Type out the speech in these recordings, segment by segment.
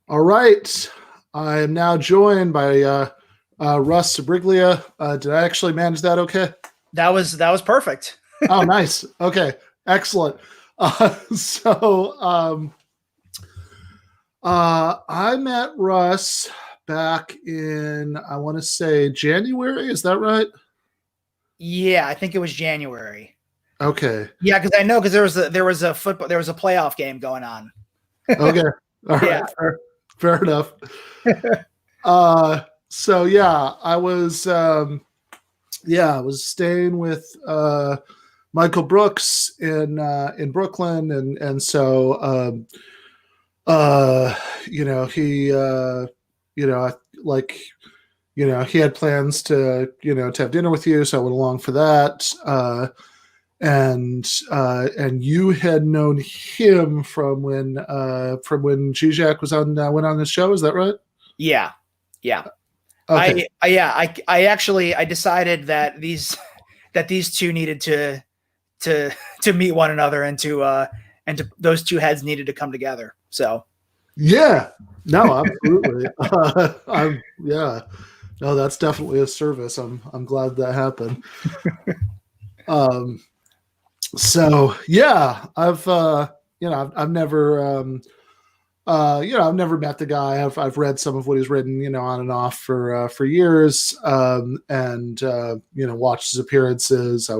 All right. I am now joined by Russ Sbriglia. Did I actually manage that okay? That was perfect. Oh, nice. Okay, excellent. I met Russ back in, I want to say, January. Is that right? Yeah, I think it was January. Okay. Yeah, because I know there was a playoff game going on. Okay. All right. Yeah. Fair enough. So yeah, I was staying with Michael Brooks in Brooklyn, and so he had plans to have dinner with you, so I went along for that. And you had known him from when GJack went on the show. Is that right? Yeah. Okay. I decided that these two needed to meet one another and to those two heads needed to come together. So yeah, no, absolutely. No, that's definitely a service. I'm glad that happened. So yeah, I've never met the guy. I've read some of what he's written, on and off for years, and watched his appearances. I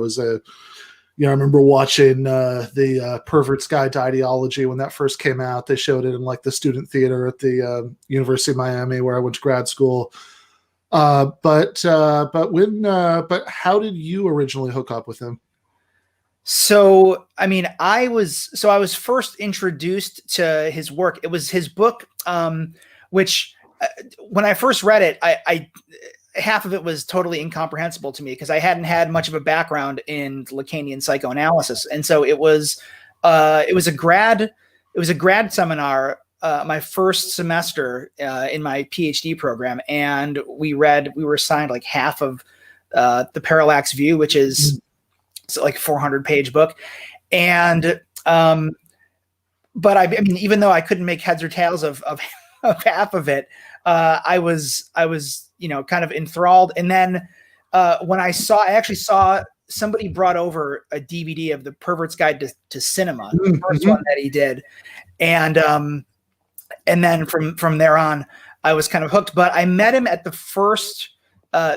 remember watching the Pervert's Guide to Ideology when that first came out. They showed it in like the student theater at the University of Miami, where I went to grad school. But how did you originally hook up with him? So, I mean, I was first introduced to his work. It was his book, which when I first read it, I half of it was totally incomprehensible to me because I hadn't had much of a background in Lacanian psychoanalysis. And so it was a grad seminar, my first semester in my PhD program. And we were assigned like half of the Parallax View, which is like a 400-page book. And, but I mean, even though I couldn't make heads or tails of half of it, I was, kind of enthralled. And then when I actually saw somebody brought over a DVD of the Pervert's Guide to Cinema, the first one that he did. And then from there on, I was kind of hooked, but I met him at the first,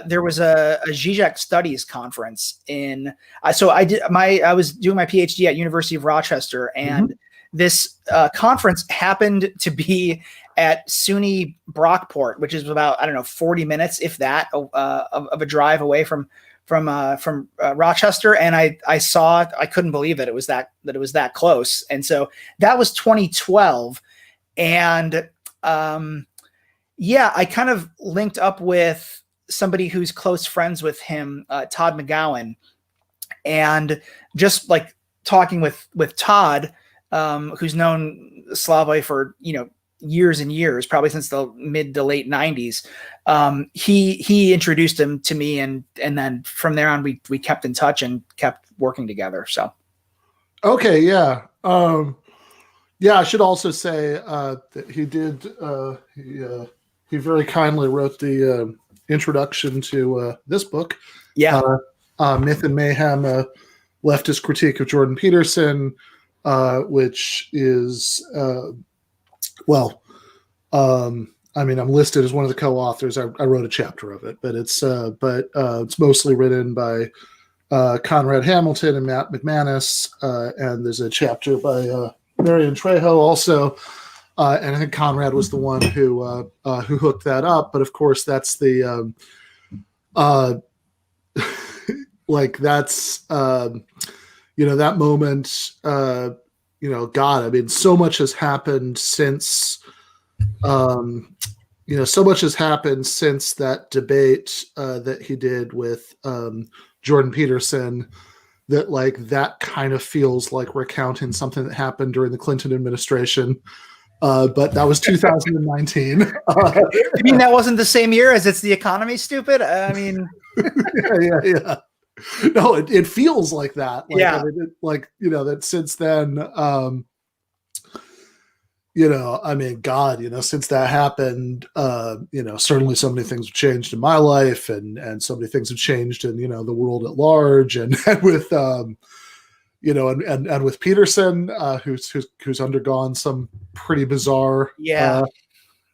there was a GJack Studies conference I was doing my PhD at University of Rochester, and this conference happened to be at SUNY Brockport, which is about, 40 minutes, if that, of a drive away from Rochester. And I couldn't believe it. It was that close. And so that was 2012. And I kind of linked up with somebody who's close friends with him, Todd McGowan, and just like talking with Todd, who's known Slavoj for, years and years, probably since the mid to late 90s. He introduced him to me, and then from there on we kept in touch and kept working together. So. Okay. Yeah. I should also say that he did, he very kindly wrote the introduction to this book. Yeah. Myth and Mayhem, Leftist Critique of Jordan Peterson, which is, I'm listed as one of the co-authors. I wrote a chapter of it, but it's mostly written by Conrad Hamilton and Matt McManus, and there's a chapter by Marion Trejo also. And I think Conrad was the one who hooked that up. But of course, that's the that moment. God, I mean, so much has happened since. So much has happened since that debate that he did with Jordan Peterson. That kind of feels like recounting something that happened during the Clinton administration. But that was 2019. You mean that wasn't the same year as It's the Economy, Stupid? I mean, yeah. No, it feels like that. Yeah. That since then, I mean, God, since that happened, certainly so many things have changed in my life, and so many things have changed in, the world at large, and with, and with Peterson, who's undergone some pretty bizarre,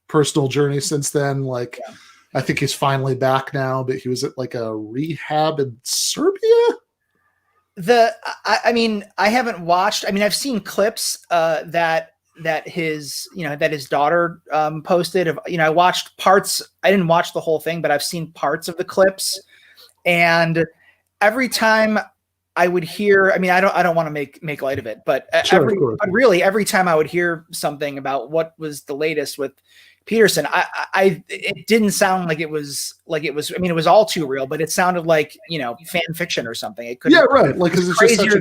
personal journey since then. Like, I think he's finally back now, but he was at like a rehab in Serbia. I mean, I haven't watched. I mean, I've seen clips that his daughter posted. I watched parts. I didn't watch the whole thing, but I've seen parts of the clips. And every time I would hear, I mean, I don't want to make light of it, but every time I would hear something about what was the latest with Peterson, it didn't sound like it was. I mean, it was all too real, but it sounded like fan fiction or something. It could right. Like, because it's just such a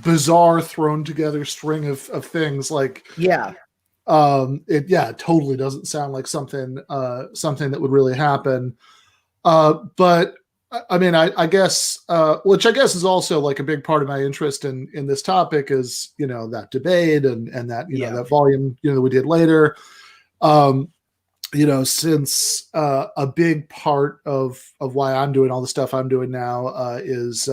bizarre thrown together string of things. Like, it totally doesn't sound like something that would really happen. But I mean, I guess, which I guess is also like a big part of my interest in this topic is that debate and that that volume that we did later. Since a big part of why I'm doing all the stuff I'm doing now is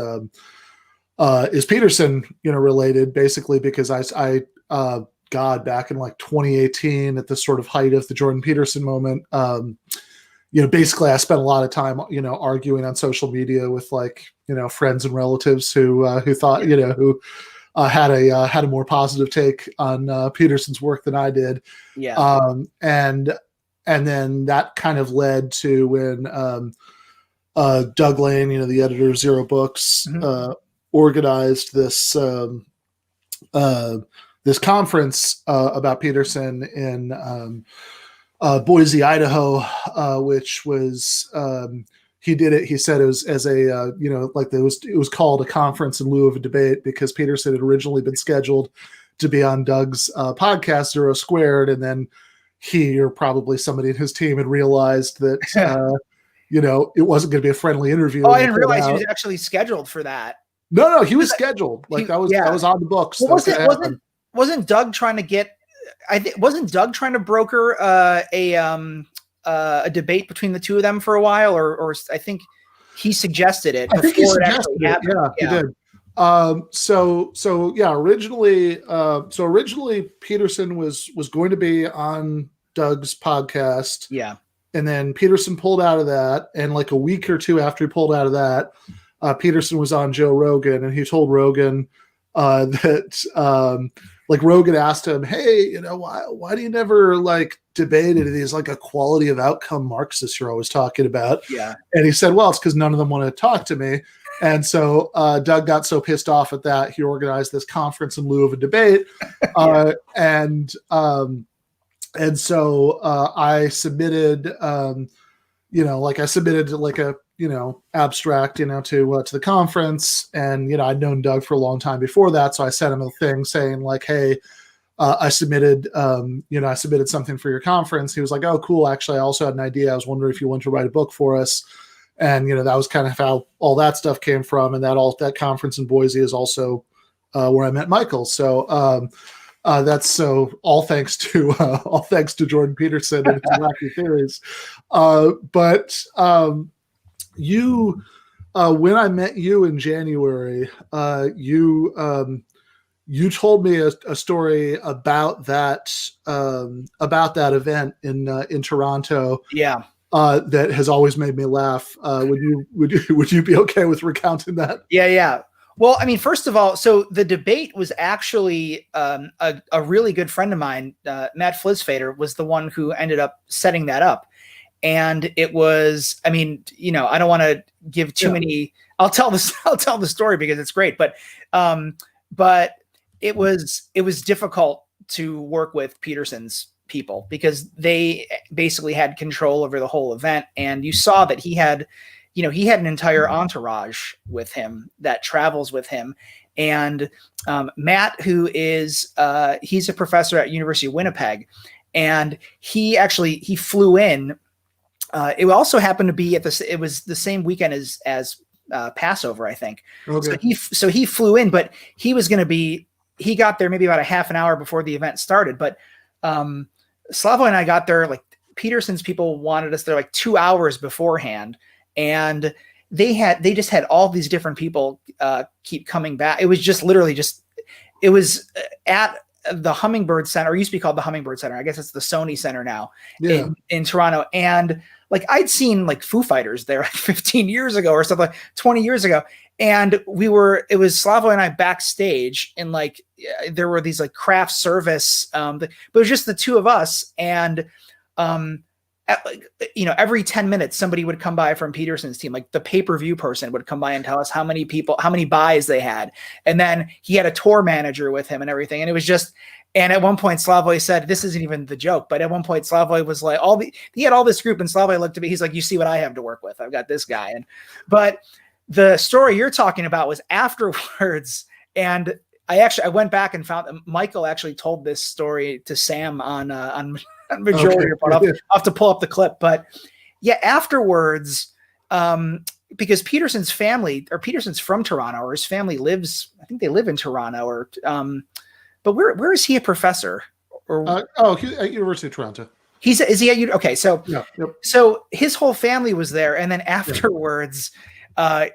Peterson, related, basically because I back in like 2018 at the sort of height of the Jordan Peterson moment, basically I spent a lot of time, arguing on social media with like, friends and relatives who thought, who had a more positive take on Peterson's work than I did. And then that kind of led to when Doug Lane, the editor of Zero Books, organized this this conference about Peterson in Boise, Idaho, which was he did it. He said it was as a it was called a conference in lieu of a debate because Peterson had originally been scheduled to be on Doug's podcast Zero Squared, and then he or probably somebody in his team had realized that it wasn't going to be a friendly interview. Oh, I didn't realize he was actually scheduled for that. No, he was scheduled. Like that was on the books. Well, wasn't Doug trying to get? Wasn't Doug trying to broker a debate between the two of them for a while, or I think he suggested it. I think he suggested it. Yeah, he did. Originally Peterson was going to be on Doug's podcast. Yeah. And then Peterson pulled out of that. And like a week or two after he pulled out of that, Peterson was on Joe Rogan, and he told Rogan that like Rogan asked him, hey, why do you never like debate any of these like equality of outcome Marxists you're always talking about? Yeah. And he said, well, it's because none of them want to talk to me. And so Doug got so pissed off at that, he organized this conference in lieu of a debate. And so I submitted, I submitted like a, abstract, to the conference. And, I'd known Doug for a long time before that. So I sent him a thing saying like, hey, I submitted something for your conference. He was like, oh, cool. Actually, I also had an idea. I was wondering if you wanted to write a book for us. And, that was kind of how all that stuff came from. And that conference in Boise is also where I met Michael. So that's all thanks to Jordan Peterson and his wacky theories. But you, when I met you in January, you told me a story about that event in Toronto. Yeah. That has always made me laugh. Would you be okay with recounting that? Yeah. Well, I mean, first of all, so the debate was actually a really good friend of mine, Matt Flisfader, was the one who ended up setting that up. And it was, I mean, I don't want to give too many. I'll tell the story because it's great, but it was difficult to work with Peterson's people because they basically had control over the whole event. And you saw that he had an entire entourage with him that travels with him. And Matt, who is, he's a professor at University of Winnipeg, and he flew in. It also happened to be it was the same weekend as Passover, I think. Okay. So he flew in, but he got there maybe about a half an hour before the event started. But Slavoj and I got there, like Peterson's people wanted us there like 2 hours beforehand. And they just had all these different people keep coming back. It was just literally it was at the Hummingbird Center, or used to be called the Hummingbird Center. I guess it's the Sony Center now in Toronto. And like I'd seen like Foo Fighters there like 15 years ago or something, like 20 years ago. And it was Slavoj and I backstage, and like there were these like craft service, but it was just the two of us. And every 10 minutes somebody would come by from Peterson's team, like the pay-per-view person would come by and tell us how many buys they had. And then he had a tour manager with him and everything. And it was just, and at one point Slavoj said, this isn't even the joke, but at one point Slavoj was like, he had all this group, and Slavoj looked at me, he's like, you see what I have to work with. I've got this guy. But the story you're talking about was afterwards. And I went back and found that Michael actually told this story to Sam on Majority Report. I'll have to pull up the clip, but yeah, afterwards, because Peterson's family, or Peterson's from Toronto, or his family I think they live in Toronto, or but where is he a professor? Or at University of Toronto. Is he at okay? So yeah, yep. So his whole family was there, and then afterwards,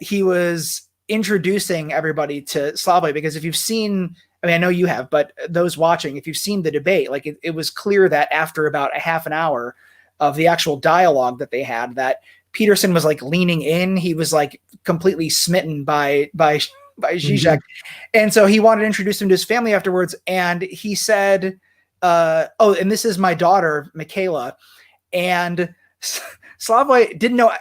he was introducing everybody to Slavoj, because if you've seen, I mean, I know you have, but those watching, if you've seen the debate, like it was clear that after about a half an hour of the actual dialogue that they had, that Peterson was like leaning in. He was like completely smitten by Žižek. Mm-hmm. And so he wanted to introduce him to his family afterwards. And he said, and this is my daughter, Michaela. And Slavoj didn't know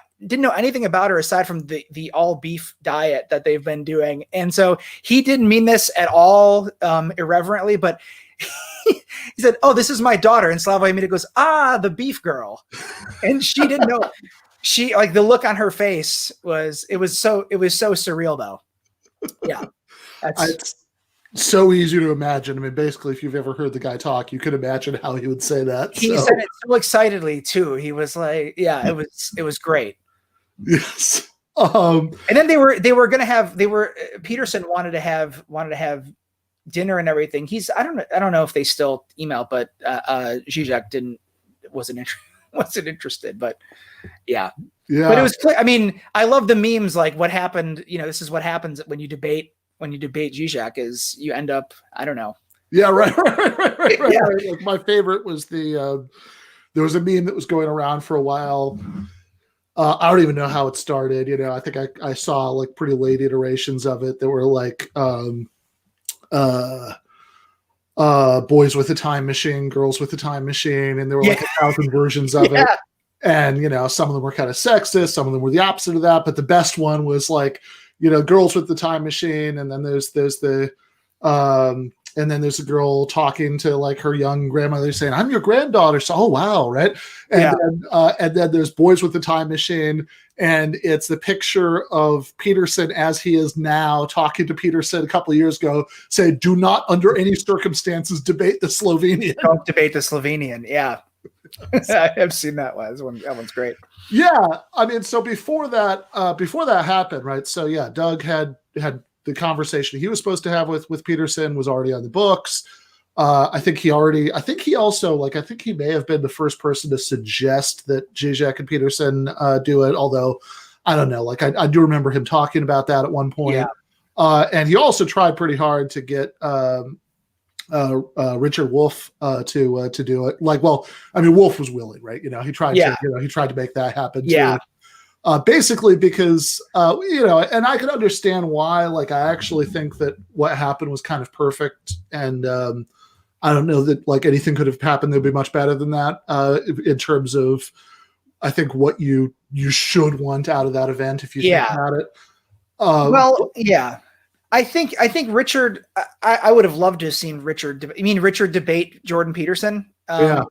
anything about her aside from the all beef diet that they've been doing. And so he didn't mean this at all irreverently, but he said, "Oh, this is my daughter." And Slavoj immediately goes, "Ah, the beef girl." And she didn't know. She, like, the look on her face was so surreal though. Yeah. It's so easy to imagine. I mean, basically, if you've ever heard the guy talk, you could imagine how he would say that. He said it so excitedly too. He was like, yeah, it was great. Yes. And then Peterson wanted to have dinner and everything. I don't know if they still email, but Žižek wasn't interested, but yeah. But it was clear. I mean, I love the memes, like what happened, this is what happens when you debate Žižek, is you end up, I don't know. Yeah, right. Yeah. Right. Like my favorite was there was a meme that was going around for a while. I don't even know how it started. I think I saw like pretty late iterations of it that were like boys with a time machine, girls with a time machine, and there were like 1,000 versions of it. And some of them were kind of sexist, some of them were the opposite of that. But the best one was like, girls with the time machine, and then there's a girl talking to like her young grandmother saying, "I'm your granddaughter." So, oh wow, right? And then there's boys with the time machine, and it's the picture of Peterson as he is now talking to Peterson a couple of years ago, saying, "Do not under any circumstances debate the Slovenian." Don't debate the Slovenian. Yeah. I have seen that one. That one's great. Yeah. I mean, so before that happened, right? So yeah, Doug had the conversation he was supposed to have with Peterson was already on the books. I think he may have been the first person to suggest that GJack and Peterson do it. Although I don't know, like I do remember him talking about that at one point. Yeah. And he also tried pretty hard to get Richard Wolff to do it. Like, well, I mean, Wolff was willing, right? He tried to make that happen. Yeah. Too. Basically because, and I can understand why. Like, I actually think that what happened was kind of perfect, and I don't know that like anything could have happened that'd be much better than that in terms of, I think, what you should want out of that event if you think about it. Well, yeah. I think Richard. I would have loved to have seen Richard. Richard debate Jordan Peterson. I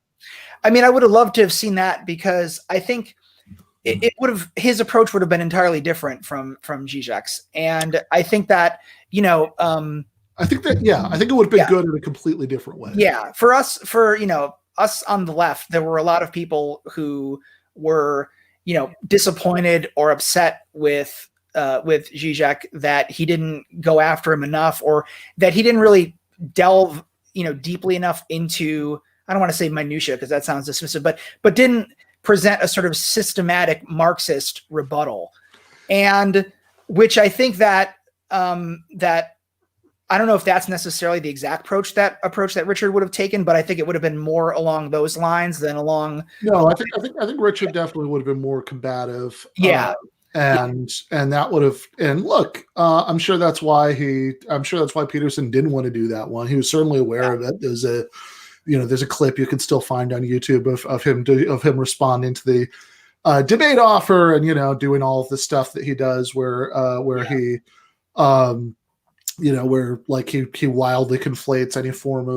mean, I would have loved to have seen that, because I think it would have, his approach would have been entirely different from Žižek's, and I think that I think it would have been good in a completely different way. Yeah, for us on the left, there were a lot of people who were disappointed or upset with Žižek that he didn't go after him enough, or that he didn't really delve deeply enough into I don't want to say minutia because that sounds dismissive, but didn't present a sort of systematic Marxist rebuttal. And which I think that that I don't know if that's necessarily the exact approach that Richard would have taken, but I think it would have been more along those lines than along. No, I think Richard definitely would have been more combative. Yeah. And that would have, and look, I'm sure that's why Peterson didn't want to do that one. He was certainly aware of it. There's a clip you can still find on YouTube of him responding to the debate offer, and doing all of the stuff that he does where he where like he wildly conflates any form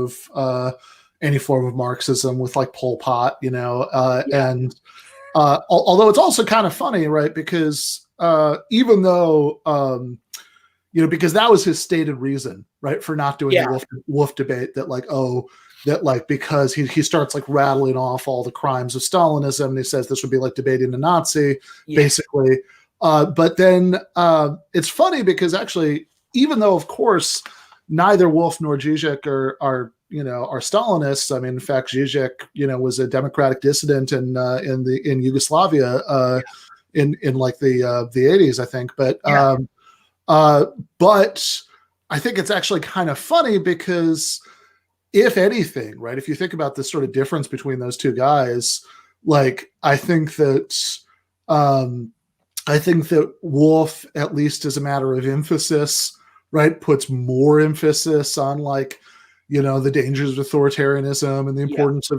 of Marxism with like Pol Pot, and although it's also kind of funny, right? Because even though because that was his stated reason, right, for not doing the Wolf debate, that because he starts like rattling off all the crimes of Stalinism, and he says this would be like debating a Nazi, basically. But then it's funny because actually, even though of course neither Wolf nor Žižek are Stalinists. I mean, in fact, Žižek, was a democratic dissident in Yugoslavia in like the 80s, I think. But I think it's actually kind of funny because, if anything, right, if you think about this sort of difference between those two guys, like I think that Wolf, at least as a matter of emphasis, right, puts more emphasis on like the dangers of authoritarianism and the importance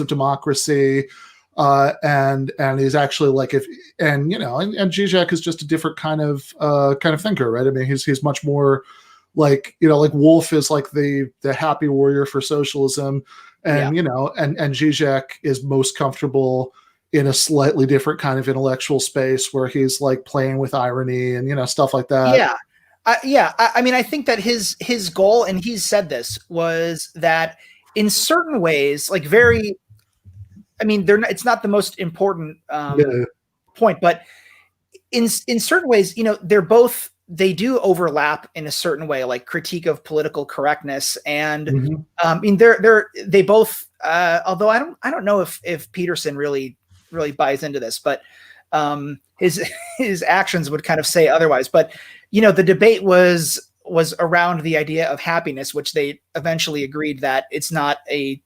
of democracy, and he's actually like and Žižek is just a different kind of thinker, right? I mean, he's much more like like Wolf is like the happy warrior for socialism, and and Žižek is most comfortable in a slightly different kind of intellectual space where he's like playing with irony and stuff like that. Yeah. I mean, I think that his goal, and he's said this, was that in certain ways, like it's not the most important point, but in certain ways, they do overlap in a certain way, like critique of political correctness, and I mean, they both. Although I don't know if Peterson really buys into this, but his actions would kind of say otherwise. But the debate was around the idea of happiness, which they eventually agreed that it's not a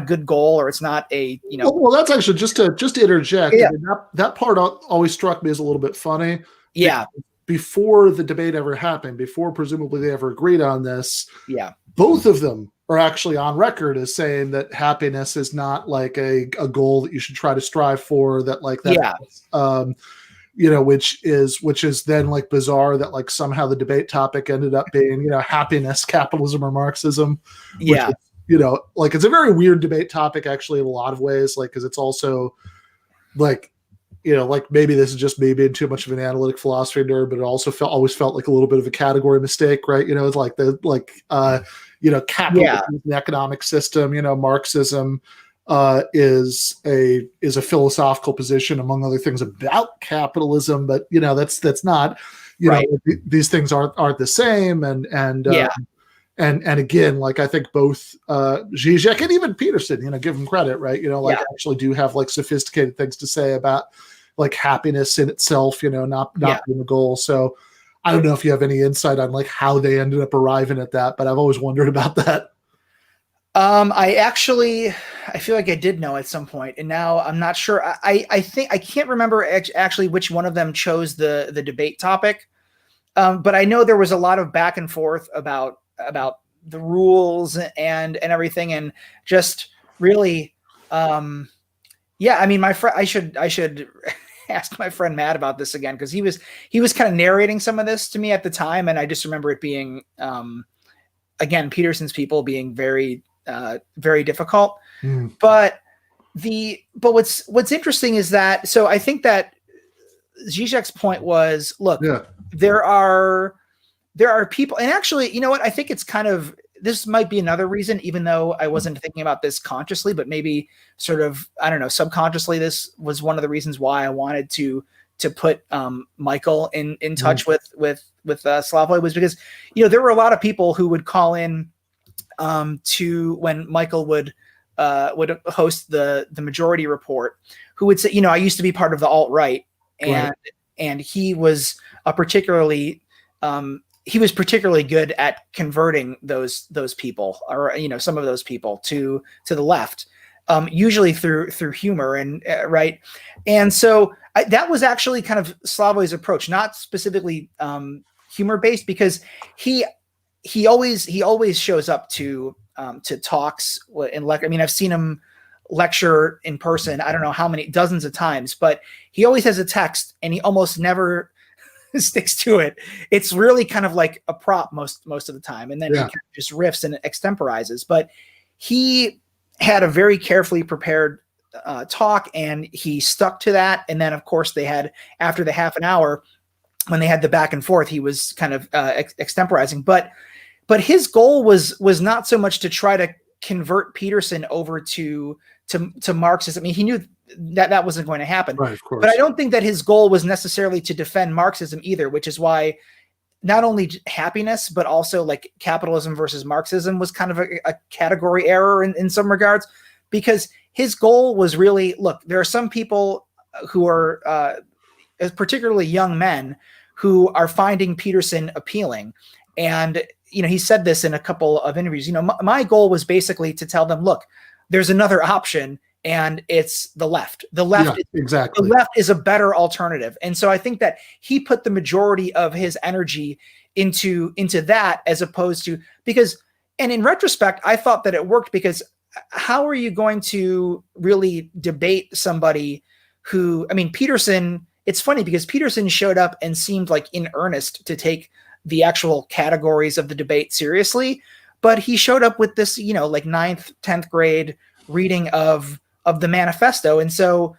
good goal, or it's not a Well, that's actually just to interject. I mean, that part always struck me as a little bit funny. Yeah. Before the debate ever happened, before presumably they ever agreed on this, both of them are actually on record as saying that happiness is not like a goal that you should try to strive for. That like that. Which is then like bizarre that like somehow the debate topic ended up being, happiness, capitalism, or Marxism. Like it's a very weird debate topic actually in a lot of ways, like, because it's also like, like maybe this is just me being too much of an analytic philosophy nerd, but it also always felt like a little bit of a category mistake, right? It's like capitalism, the economic system, Marxism, is a philosophical position among other things about capitalism, but that's not these things aren't the same, and again, like I think both Žižek and even Peterson, give them credit, right? Actually do have like sophisticated things to say about like happiness in itself, not being a goal. So I don't know if you have any insight on like how they ended up arriving at that, but I've always wondered about that. I feel like I did know at some point, and now I'm not sure. I think I can't remember actually which one of them chose the debate topic. But I know there was a lot of back and forth about the rules and everything, and just really, I mean, my friend, I should ask my friend Matt about this again, because he was kind of narrating some of this to me at the time, and I just remember it being, again, Peterson's people being very, very difficult. But what's interesting is that, so I think that Žižek's point was, look, there are people, and actually, you know what, I think it's kind of, this might be another reason, even though I wasn't thinking about this consciously, but maybe sort of, I don't know, subconsciously, this was one of the reasons why I wanted to put Michael in touch with Slavoj, was because, there were a lot of people who would call in to when Michael would would host the Majority Report, who would say, you know, I used to be part of the alt-right, and he was particularly good at converting those people, or, you know, some of those people to the left, usually through humor and right. And so that was actually kind of Slavoj's approach, not specifically humor based, because he always shows up to talks and I mean, I've seen him lecture in person, I don't know how many dozens of times, but he always has a text and he almost never sticks to it. It's really kind of like a prop most of the time, and then he kind of just riffs and extemporizes. But he had a very carefully prepared talk, and he stuck to that. And then, of course, they had, after the half an hour, when they had the back and forth, he was kind of extemporizing. But his goal was not so much to try to convert Peterson over to Marxism. I mean, he knew that wasn't going to happen. Right, of course. But I don't think that his goal was necessarily to defend Marxism either, which is why not only happiness, but also like capitalism versus Marxism was kind of a category error in some regards, because his goal was really, look, there are some people who are, particularly young men, who are finding Peterson appealing. And, you know, he said this in a couple of interviews. You know, my goal was basically to tell them, look, there's another option, and it's the left. The left is a better alternative. And so I think that he put the majority of his energy into that, as opposed to, because, and in retrospect, I thought that it worked, because how are you going to really debate somebody who, I mean, Peterson, it's funny because Peterson showed up and seemed like in earnest to take the actual categories of the debate seriously, but he showed up with this, you know, like 9th, 10th grade reading of the manifesto. And so,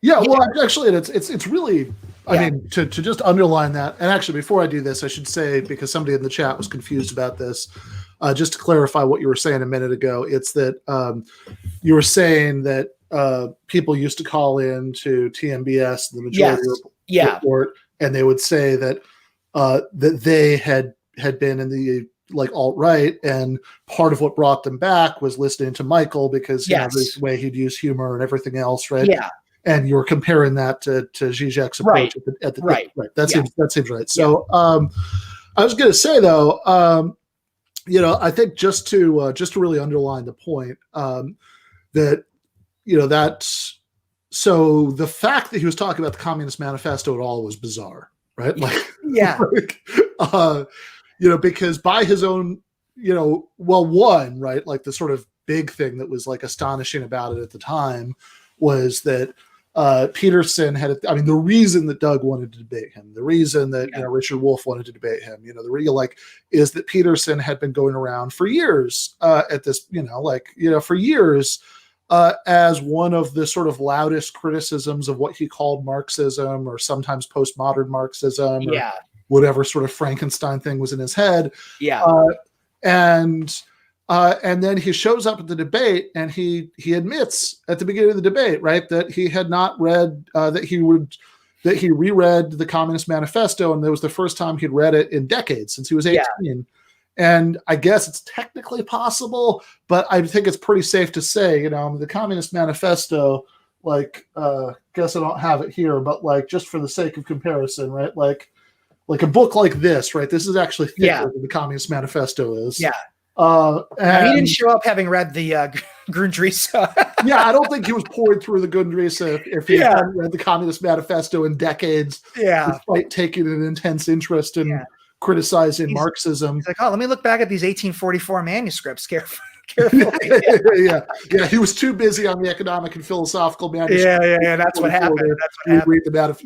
actually, it's really, I mean, to just underline that. And actually, before I do this, I should say, because somebody in the chat was confused about this, just to clarify what you were saying a minute ago, it's that you were saying that people used to call in to TMBS, the Majority Report, and they would say that that they had been in the like alt-right, and part of what brought them back was listening to Michael, because you know, the way he'd use humor and everything else, right? And you were comparing that to Žižek's approach at the right. That seems right. So I was going to say though, you know, I think just to really underline the point that, you know, that's, so the fact that he was talking about the Communist Manifesto at all was bizarre, right? Like, you know, because by his own, you know, well, one, right, like the sort of big thing that was like astonishing about it at the time was that Peterson had, I mean, the reason that Doug wanted to debate him, the reason that you know, Richard Wolff wanted to debate him, you know, the real like is that Peterson had been going around for years at this, you know, like, you know, for years as one of the sort of loudest criticisms of what he called Marxism, or sometimes postmodern Marxism, or whatever sort of Frankenstein thing was in his head. And then he shows up at the debate, and he admits at the beginning of the debate, right, that he had not read, that he reread the Communist Manifesto, and that was the first time he'd read it in decades, since he was 18. And I guess it's technically possible, but I think it's pretty safe to say, you know, the Communist Manifesto, like, guess I don't have it here, but like, just for the sake of comparison, right, like a book like this, right, this is actually thicker than the Communist Manifesto is. And he didn't show up having read the Grundrisse. I don't think he was pouring through the Grundrisse if he hadn't read the Communist Manifesto in decades, despite taking an intense interest in criticizing Marxism. He's like, oh, let me look back at these 1844 manuscripts carefully. He was too busy on the economic and philosophical manuscripts. That's what happened. Read them out of,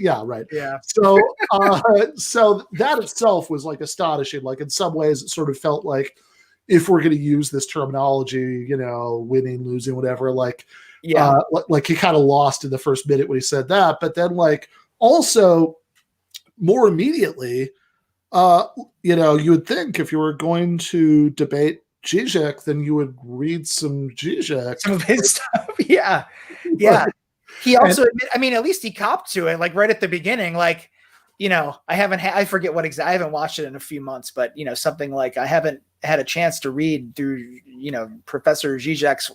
So, so that itself was like astonishing. Like in some ways, it sort of felt like, if we're going to use this terminology, you know, winning, losing, whatever, like, like he kind of lost in the first minute when he said that. But then, like, also more immediately, you know, you would think if you were going to debate Žižek, then you would read some Žižek. Some of his stuff. He also, I mean, at least he copped to it, like right at the beginning, like, you know, I forget what exactly, I haven't watched it in a few months, but, you know, something like I haven't had a chance to read through, you know, Professor Žižek's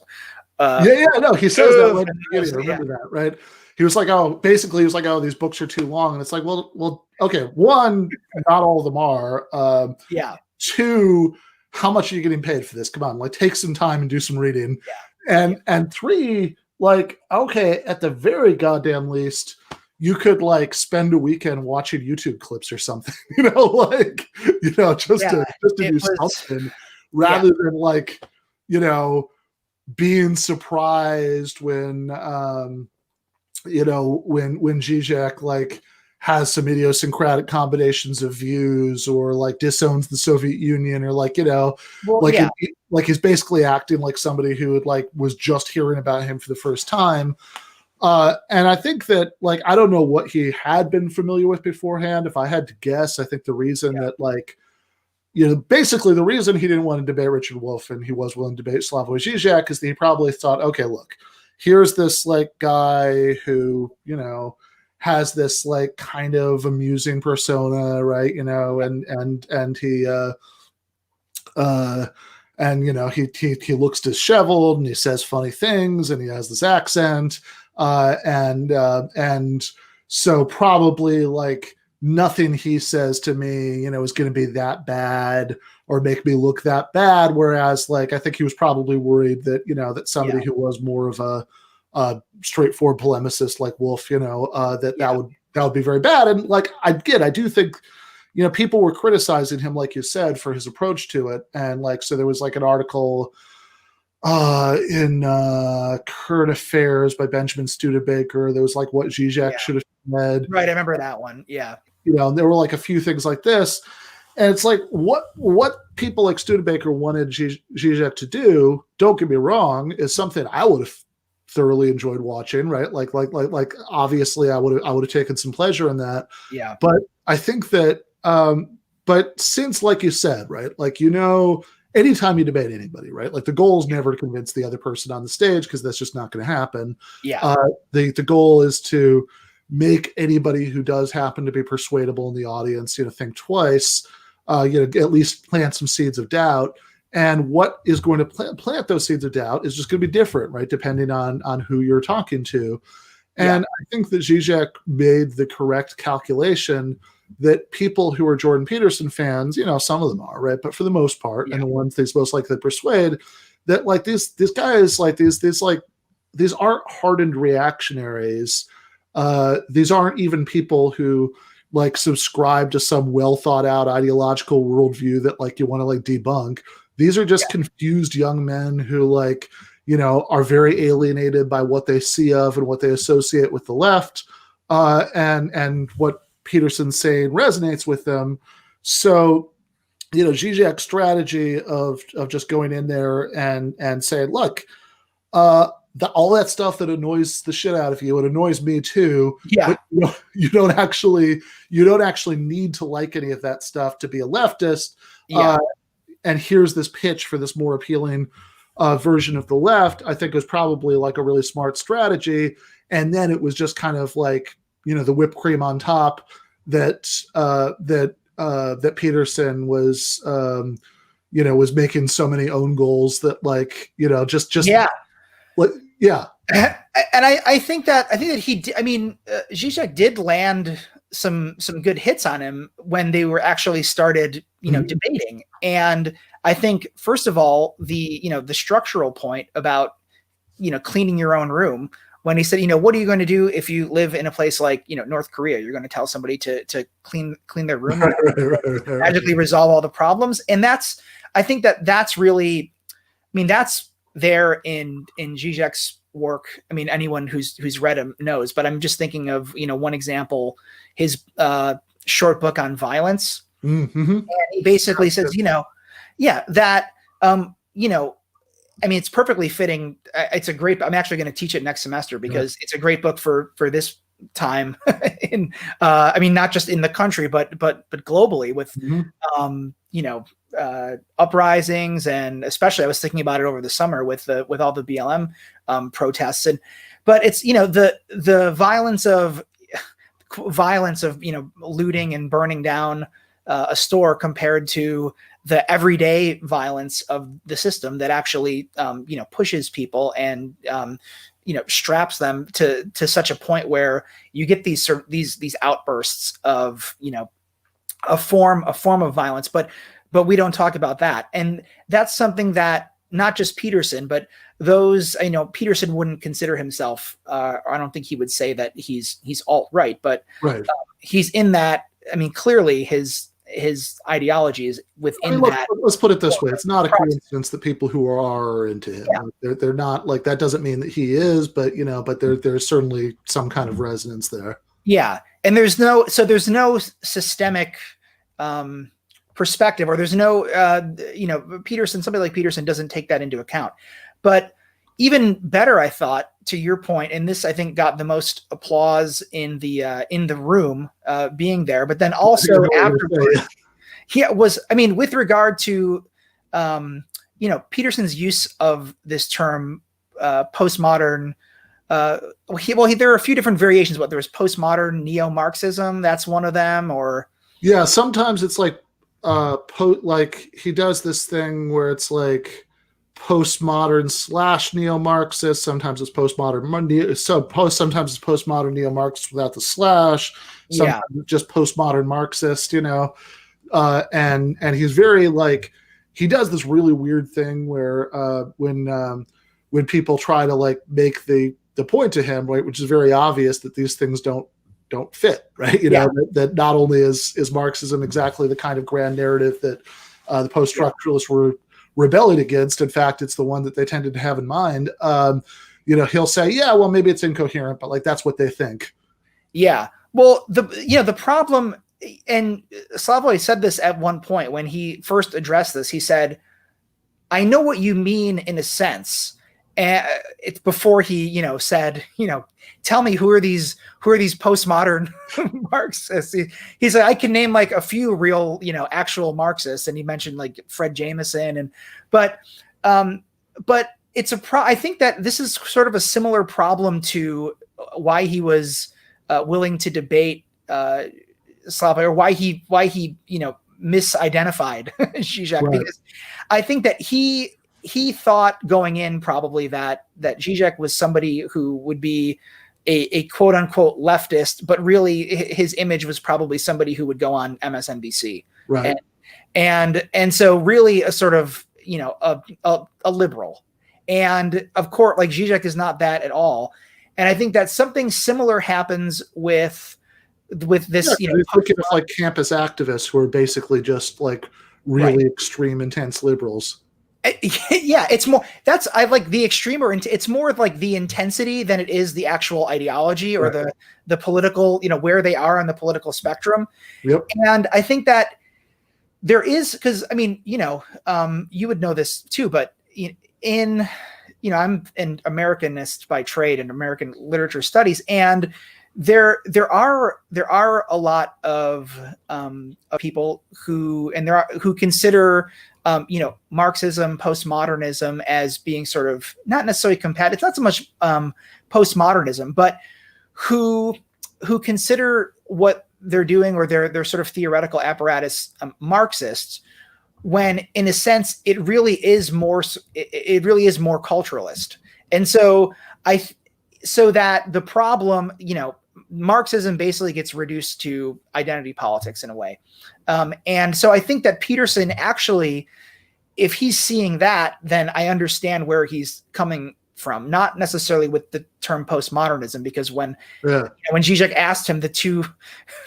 No, he says that right at the beginning. Yeah. Remember that, right? He was like, oh, basically, he was like, oh, these books are too long. And it's like, well, okay. One, not all of them are. Yeah. Two, how much are you getting paid for this? Come on, like take some time and do some reading. Yeah. And three, like, okay, at the very goddamn least, you could like spend a weekend watching YouTube clips or something, just to do something rather than like, being surprised when GJack like has some idiosyncratic combinations of views or like disowns the Soviet Union or like he's basically acting like somebody who would like was just hearing about him for the first time. And I think that like I don't know what he had been familiar with beforehand. If I had to guess, I think the reason that like basically the reason he didn't want to debate Richard Wolff and he was willing to debate Slavoj Žižek is that he probably thought, okay, look, here's this like guy who, has this like kind of amusing persona, right? And he, he looks disheveled and he says funny things and he has this accent. And so probably like, nothing he says to me, is going to be that bad or make me look that bad. Whereas like, I think he was probably worried that, that somebody who was more of a straightforward polemicist like Wolff, that would be very bad. And like, I do think, people were criticizing him, like you said, for his approach to it. And like, so there was like an article in Current Affairs by Benjamin Studebaker. There was like what Žižek should have said. Right. I remember that one. Yeah. There were like a few things like this. And it's like what people like Studebaker wanted Žižek to do, don't get me wrong, is something I would have thoroughly enjoyed watching, right? Like obviously I would have taken some pleasure in that. Yeah. But I think that but since, like you said, right, like anytime you debate anybody, right, like the goal is never to convince the other person on the stage because that's just not going to happen. Yeah. The goal is to make anybody who does happen to be persuadable in the audience, think twice, at least plant some seeds of doubt. And what is going to plant those seeds of doubt is just going to be different, right, depending on who you're talking to. And I think that Žižek made the correct calculation that people who are Jordan Peterson fans, some of them are, right, but for the most part, and the ones they most likely to persuade, that like these guys, like these aren't hardened reactionaries. These aren't even people who like subscribe to some well thought out ideological worldview that like you want to like debunk. These are just confused young men who like, are very alienated by what they see of and what they associate with the left. And what Peterson's saying resonates with them. So, Žižek's strategy of just going in there and saying, look, all that stuff that annoys the shit out of you, it annoys me too. Yeah. But you don't actually need to like any of that stuff to be a leftist. Yeah. And here's this pitch for this more appealing version of the left. I think it was probably like a really smart strategy. And then it was just kind of like, the whipped cream on top that Peterson was, was making so many own goals that like, And I think that he did. I mean, Žižek did land some good hits on him when they were actually started, debating. And I think, first of all, the structural point about, cleaning your own room, when he said, what are you going to do if you live in a place like, North Korea? You're going to tell somebody to clean their room, magically resolve all the problems. And I think that's really, that's there in Žižek's work. I mean, anyone who's read him knows, but I'm just thinking of, one example, his short book on violence. Mm-hmm. And he basically says, it's perfectly fitting. It's a great, I'm actually going to teach it next semester because it's a great book for this time in, not just in the country, but globally with, uprisings. And especially I was thinking about it over the summer with all the BLM protests. But it's, the violence of looting and burning down a store compared to the everyday violence of the system that actually, pushes people and, straps them to such a point where you get these outbursts of, a form of violence, but we don't talk about that. And that's something that not just Peterson, but those, Peterson wouldn't consider himself, I don't think he would say that he's alt-right, but right. He's in that. I mean, clearly his ideology is within that. Let's put it this way. It's not a coincidence that people who are into him, they're not like, that doesn't mean that he is, but, but there's certainly some kind of resonance there. Yeah. And there's no systemic, perspective, or there's no, Peterson, somebody like Peterson doesn't take that into account. But even better, I thought, to your point, and this I think got the most applause in the room, being there, but then also afterwards, with regard to, Peterson's use of this term, postmodern. There are a few different variations. There was postmodern neo-Marxism. That's one of them. Or sometimes it's like, like he does this thing where it's like postmodern / neo-Marxist. Sometimes it's postmodern. Sometimes it's postmodern neo-Marxist without the slash. Sometimes it's just postmodern Marxist. And he's very like, he does this really weird thing where when people try to like make the point to him, right, which is very obvious that these things don't fit, right? That not only is Marxism exactly the kind of grand narrative that the post-structuralists were rebelling against. In fact, it's the one that they tended to have in mind. He'll say, maybe it's incoherent, but like that's what they think. Yeah. Well, the problem, and Slavoj said this at one point when he first addressed this. He said, "I know what you mean in a sense." And it's before he, said, tell me who are these postmodern Marxists. He said, I can name like a few real, actual Marxists. And he mentioned like Fred Jameson but it's I think that this is sort of a similar problem to why he was willing to debate Slavoj, or why he misidentified Žižek, right. Because I think that he thought going in probably that Žižek was somebody who would be a quote unquote leftist, but really his image was probably somebody who would go on MSNBC. Right. And so really a sort of, a liberal. And of course, like Žižek is not that at all. And I think that something similar happens with this, looking at like campus activists who are basically just like really extreme, intense liberals. Yeah, it's more, I like the extreme, or it's more like the intensity than it is the actual ideology or the political, where they are on the political spectrum. Yep. And I think that there is, because I mean, you would know this too, but I'm an Americanist by trade and American literature studies, and there are a lot of people who consider Marxism, postmodernism as being sort of not necessarily compatible. It's not so much postmodernism, but who consider what they're doing or their sort of theoretical apparatus Marxists, when in a sense it really is more culturalist. And so that the problem, Marxism basically gets reduced to identity politics in a way. And so I think that Peterson actually, if he's seeing that, then I understand where he's coming from, not necessarily with the term postmodernism, because when Žižek asked him, the two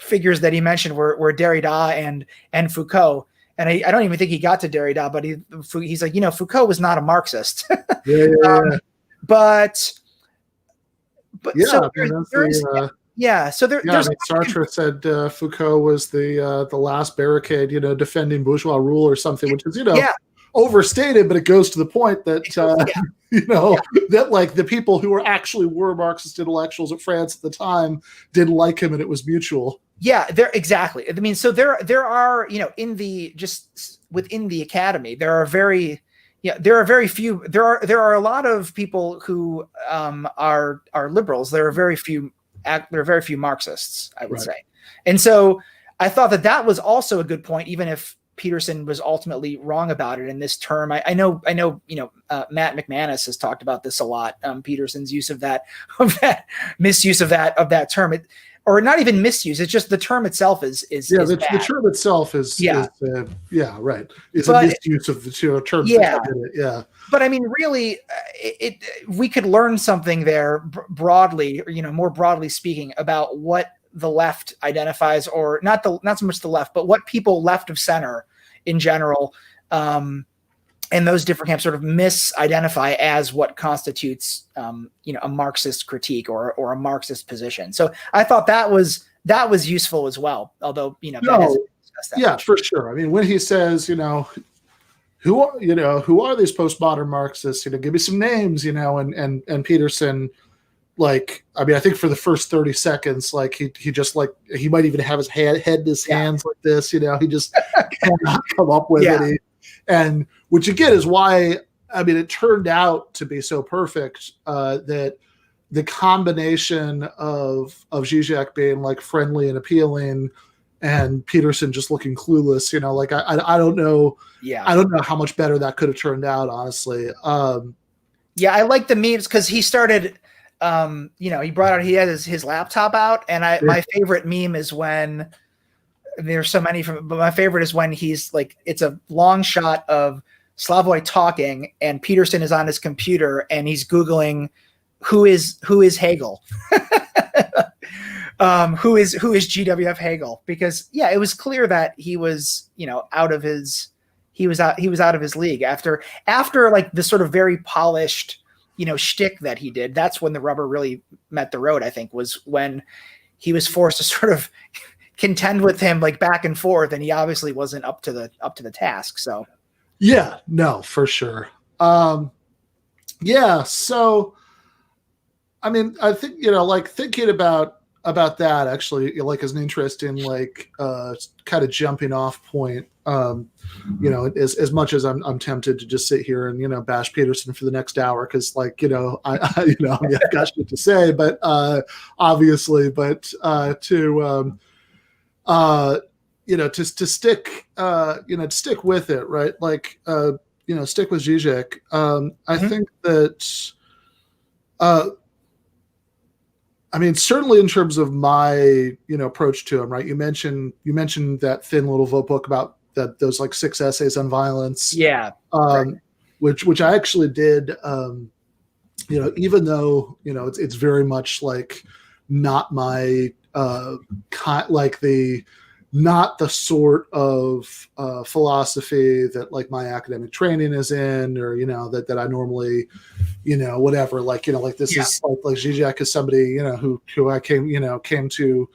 figures that he mentioned were Derrida and Foucault. And I don't even think he got to Derrida, but he's like, Foucault was not a Marxist. But Sartre said Foucault was the last barricade, defending bourgeois rule or something, which is overstated, but it goes to the point that that like the people who were Marxist intellectuals at France at the time didn't like him, and it was mutual. Yeah, exactly. I mean, so there are within the academy, there are very few. There are a lot of people who are liberals. There are very few Marxists, I would say. And so I thought that was also a good point, even if Peterson was ultimately wrong about it in this term. I know, Matt McManus has talked about this a lot. Peterson's use of that misuse of that term, or not even misuse. It's just the term itself is the term itself is right. It's a misuse of the term. Yeah. But I mean, really, we could learn something there broadly, more broadly speaking, about what the left identifies, or not so much the left, but what people left of center in general, and those different camps sort of misidentify as what constitutes, a Marxist critique or a Marxist position. So I thought that was useful as well. Although, Ben hasn't discussed that much. For sure. I mean, when he says, who are these postmodern Marxists? Give me some names, and Peterson, like, I mean, I think for the first 30 seconds, like he just like, he might even have his head in his hands like this, he just cannot come up with it. And which again is why, I mean, it turned out to be so perfect that the combination of Žižek being like friendly and appealing and Peterson just looking clueless, like I don't know. Yeah. I don't know how much better that could have turned out, honestly. I like the memes because he started, he brought out, he had his laptop out, and my favorite meme is when, there's so many but my favorite is when he's like, it's a long shot of Slavoj talking and Peterson is on his computer and he's Googling who is Hegel. Who is GWF Hegel? Because it was clear that he was, out of his league after like the sort of very polished, shtick that he did. That's when the rubber really met the road, I think, was when he was forced to sort of contend with him like back and forth, and he obviously wasn't up to the task. So no, for sure. So I mean, I think, like thinking about that actually, like, as an interesting, like, kind of jumping off point, as much as I'm tempted to just sit here and, bash Peterson for the next hour. Cause like, I've got shit to say, but, obviously, but, to stick, to stick with it, right? Like, stick with Žižek. I think that, I mean, certainly in terms of my, approach to him, right? You mentioned that thin little book about those like 6 essays on violence. Yeah. Which I actually did, even though, it's very much like not my, not the sort of philosophy that like my academic training is in, or that I normally, whatever, like this is like Žižek is somebody who I came to,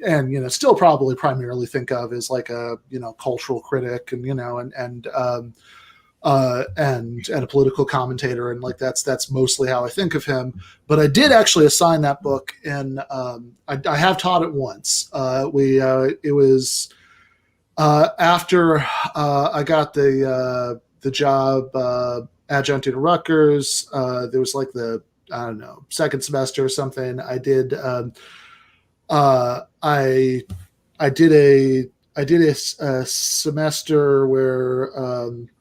and still probably primarily think of as like a cultural critic, and and a political commentator, and like that's mostly how I think of him. But I did actually assign that book, and I have taught it once. It was after I got the job adjuncting to Rutgers. There was like the, I don't know, second semester or something. I did I did a semester where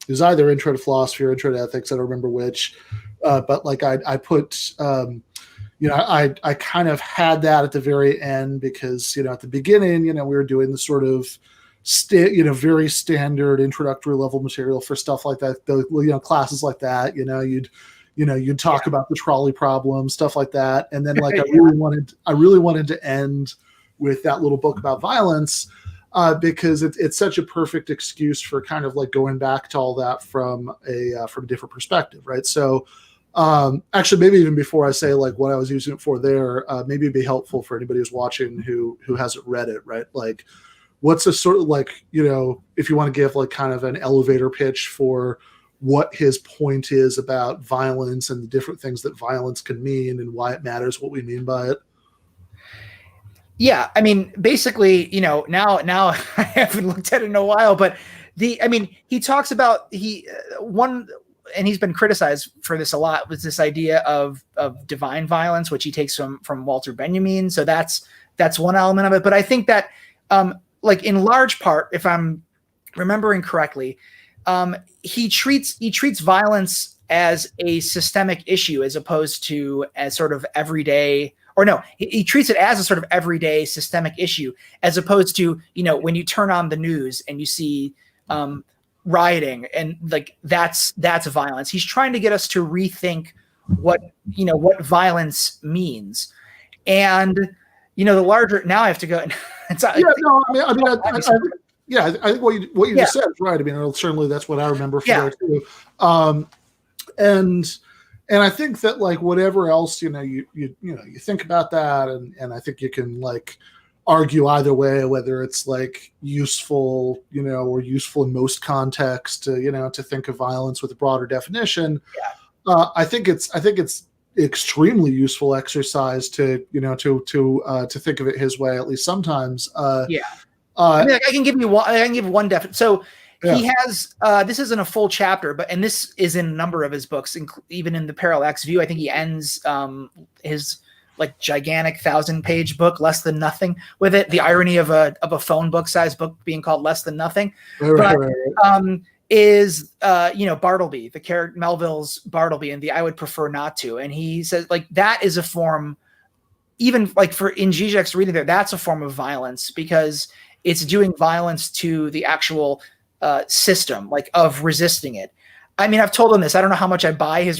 it was either intro to philosophy or intro to ethics. I don't remember which, but like I put, I kind of had that at the very end because, at the beginning, we were doing the sort of, very standard introductory level material for stuff like that. Classes like that, you'd talk about the trolley problem, stuff like that. And then like, I really wanted to end with that little book about violence, because it's such a perfect excuse for kind of like going back to all that from a different perspective, right? So actually, maybe even before I say like what I was using it for there, maybe it'd be helpful for anybody who's watching who hasn't read it, right? Like, what's a sort of like, if you want to give like kind of an elevator pitch for what his point is about violence and the different things that violence can mean and why it matters, what we mean by it. Yeah, I mean, basically, now I haven't looked at it in a while, but he talks about and he's been criticized for this a lot, was this idea of divine violence, which he takes from Walter Benjamin. So that's one element of it. But I think that, like in large part, if I'm remembering correctly, he treats violence as a systemic issue as opposed to as sort of everyday, or no, he treats it as a sort of everyday systemic issue as opposed to, when you turn on the news and you see rioting and like that's violence. He's trying to get us to rethink what violence means. And the larger, now I have to go. I think what you just said is right. I mean, certainly that's what I remember from there too. And I think that like whatever else you think about that, and I think you can like argue either way whether it's like useful, or useful in most contexts to think of violence with a broader definition. I think it's extremely useful exercise to think of it his way, at least sometimes. I can give one definition. So he has this isn't a full chapter, and this is in a number of his books, even in the Parallax View. I think he ends his like gigantic 1,000-page book, Less Than Nothing, with it. The irony of a phone book size book being called Less Than Nothing. Is Bartleby, the character Melville's Bartleby, and the I would prefer not to. And he says like that is a form, even like in Žižek's reading there, that's a form of violence because it's doing violence to the actual system, like of resisting it. I mean, I've told him this. I don't know how much I buy his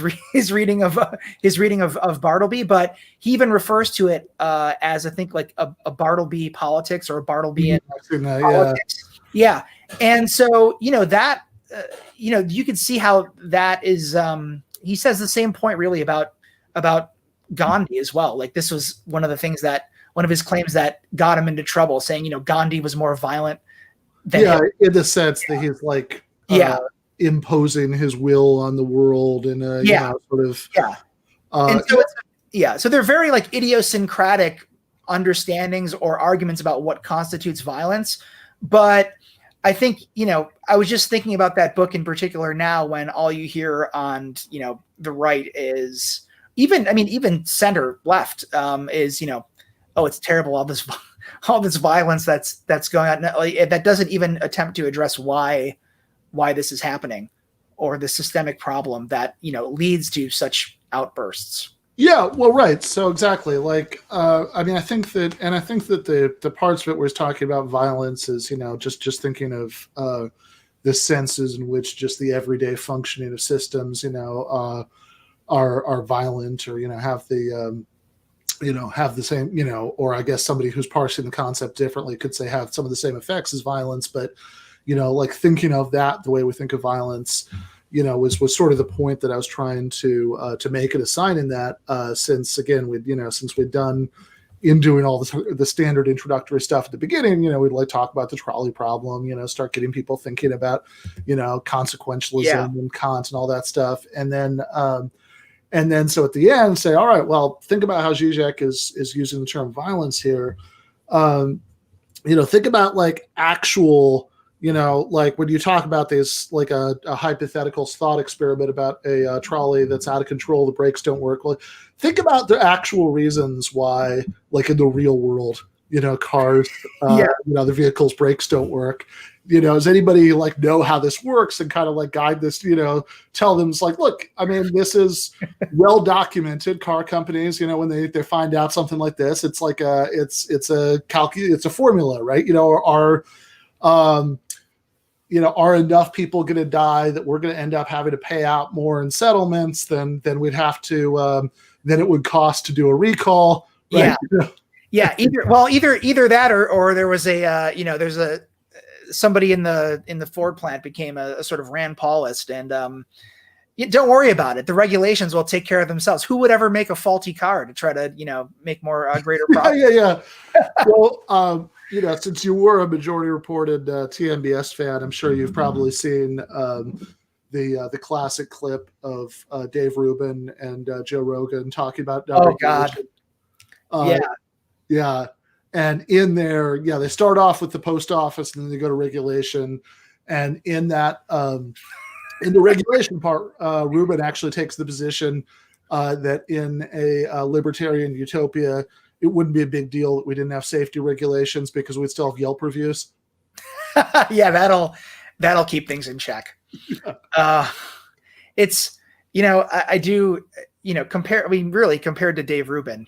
reading of Bartleby, but he even refers to it as I think like a Bartleby politics or a Bartleby politics. Yeah, and so that. You can see how that is. He says the same point really about Gandhi as well. Like this was one of his claims that got him into trouble, saying Gandhi was more violent than him. In the sense that he's like imposing his will on the world in a sort of so they're very like idiosyncratic understandings or arguments about what constitutes violence, but I think, I was just thinking about that book in particular now when all you hear on, the right is even center left is, oh, it's terrible. All this violence that's going on. That doesn't even attempt to address why this is happening or the systemic problem that, leads to such outbursts. Yeah, well, right. So exactly. Like, I think that the parts of it where he's talking about violence is, just thinking of the senses in which just the everyday functioning of systems, are violent or, have the same, or I guess somebody who's parsing the concept differently could say have some of the same effects as violence, but, like thinking of that the way we think of violence, was sort of the point that I was trying to make and assign in that, since again, since we'd done in doing all the standard introductory stuff at the beginning, we'd like talk about the trolley problem, start getting people thinking about, consequentialism and Kant and all that stuff. And then so at the end say, all right, well, think about how Žižek is using the term violence here. Think about like actual, like when you talk about this, like a hypothetical thought experiment about a trolley that's out of control, the brakes don't work. Well, think about the actual reasons why, like in the real world, cars, the vehicle's brakes don't work. Does anybody like know how this works and kind of like guide this, tell them it's like, look, I mean, this is well documented. Car companies, when they find out something like this, it's like it's a formula, right? Are enough people going to die that we're going to end up having to pay out more in settlements than we'd have to than it would cost to do a recall? Right? Yeah. Either that or there was there's somebody in the Ford plant became a sort of Rand Paulist and don't worry about it. The regulations will take care of themselves. Who would ever make a faulty car to try to make more greater profit? Well, since you were a majority reported TMBS fan, I'm sure you've probably seen the classic clip of Dave Rubin and Joe Rogan talking about God. Yeah. And in there, they start off with the post office and then they go to regulation. And in that, in the regulation part, Rubin actually takes the position that in a libertarian utopia, it wouldn't be a big deal that we didn't have safety regulations because we'd still have Yelp reviews. Yeah, that'll keep things in check. It's, I do, really compared to Dave Rubin,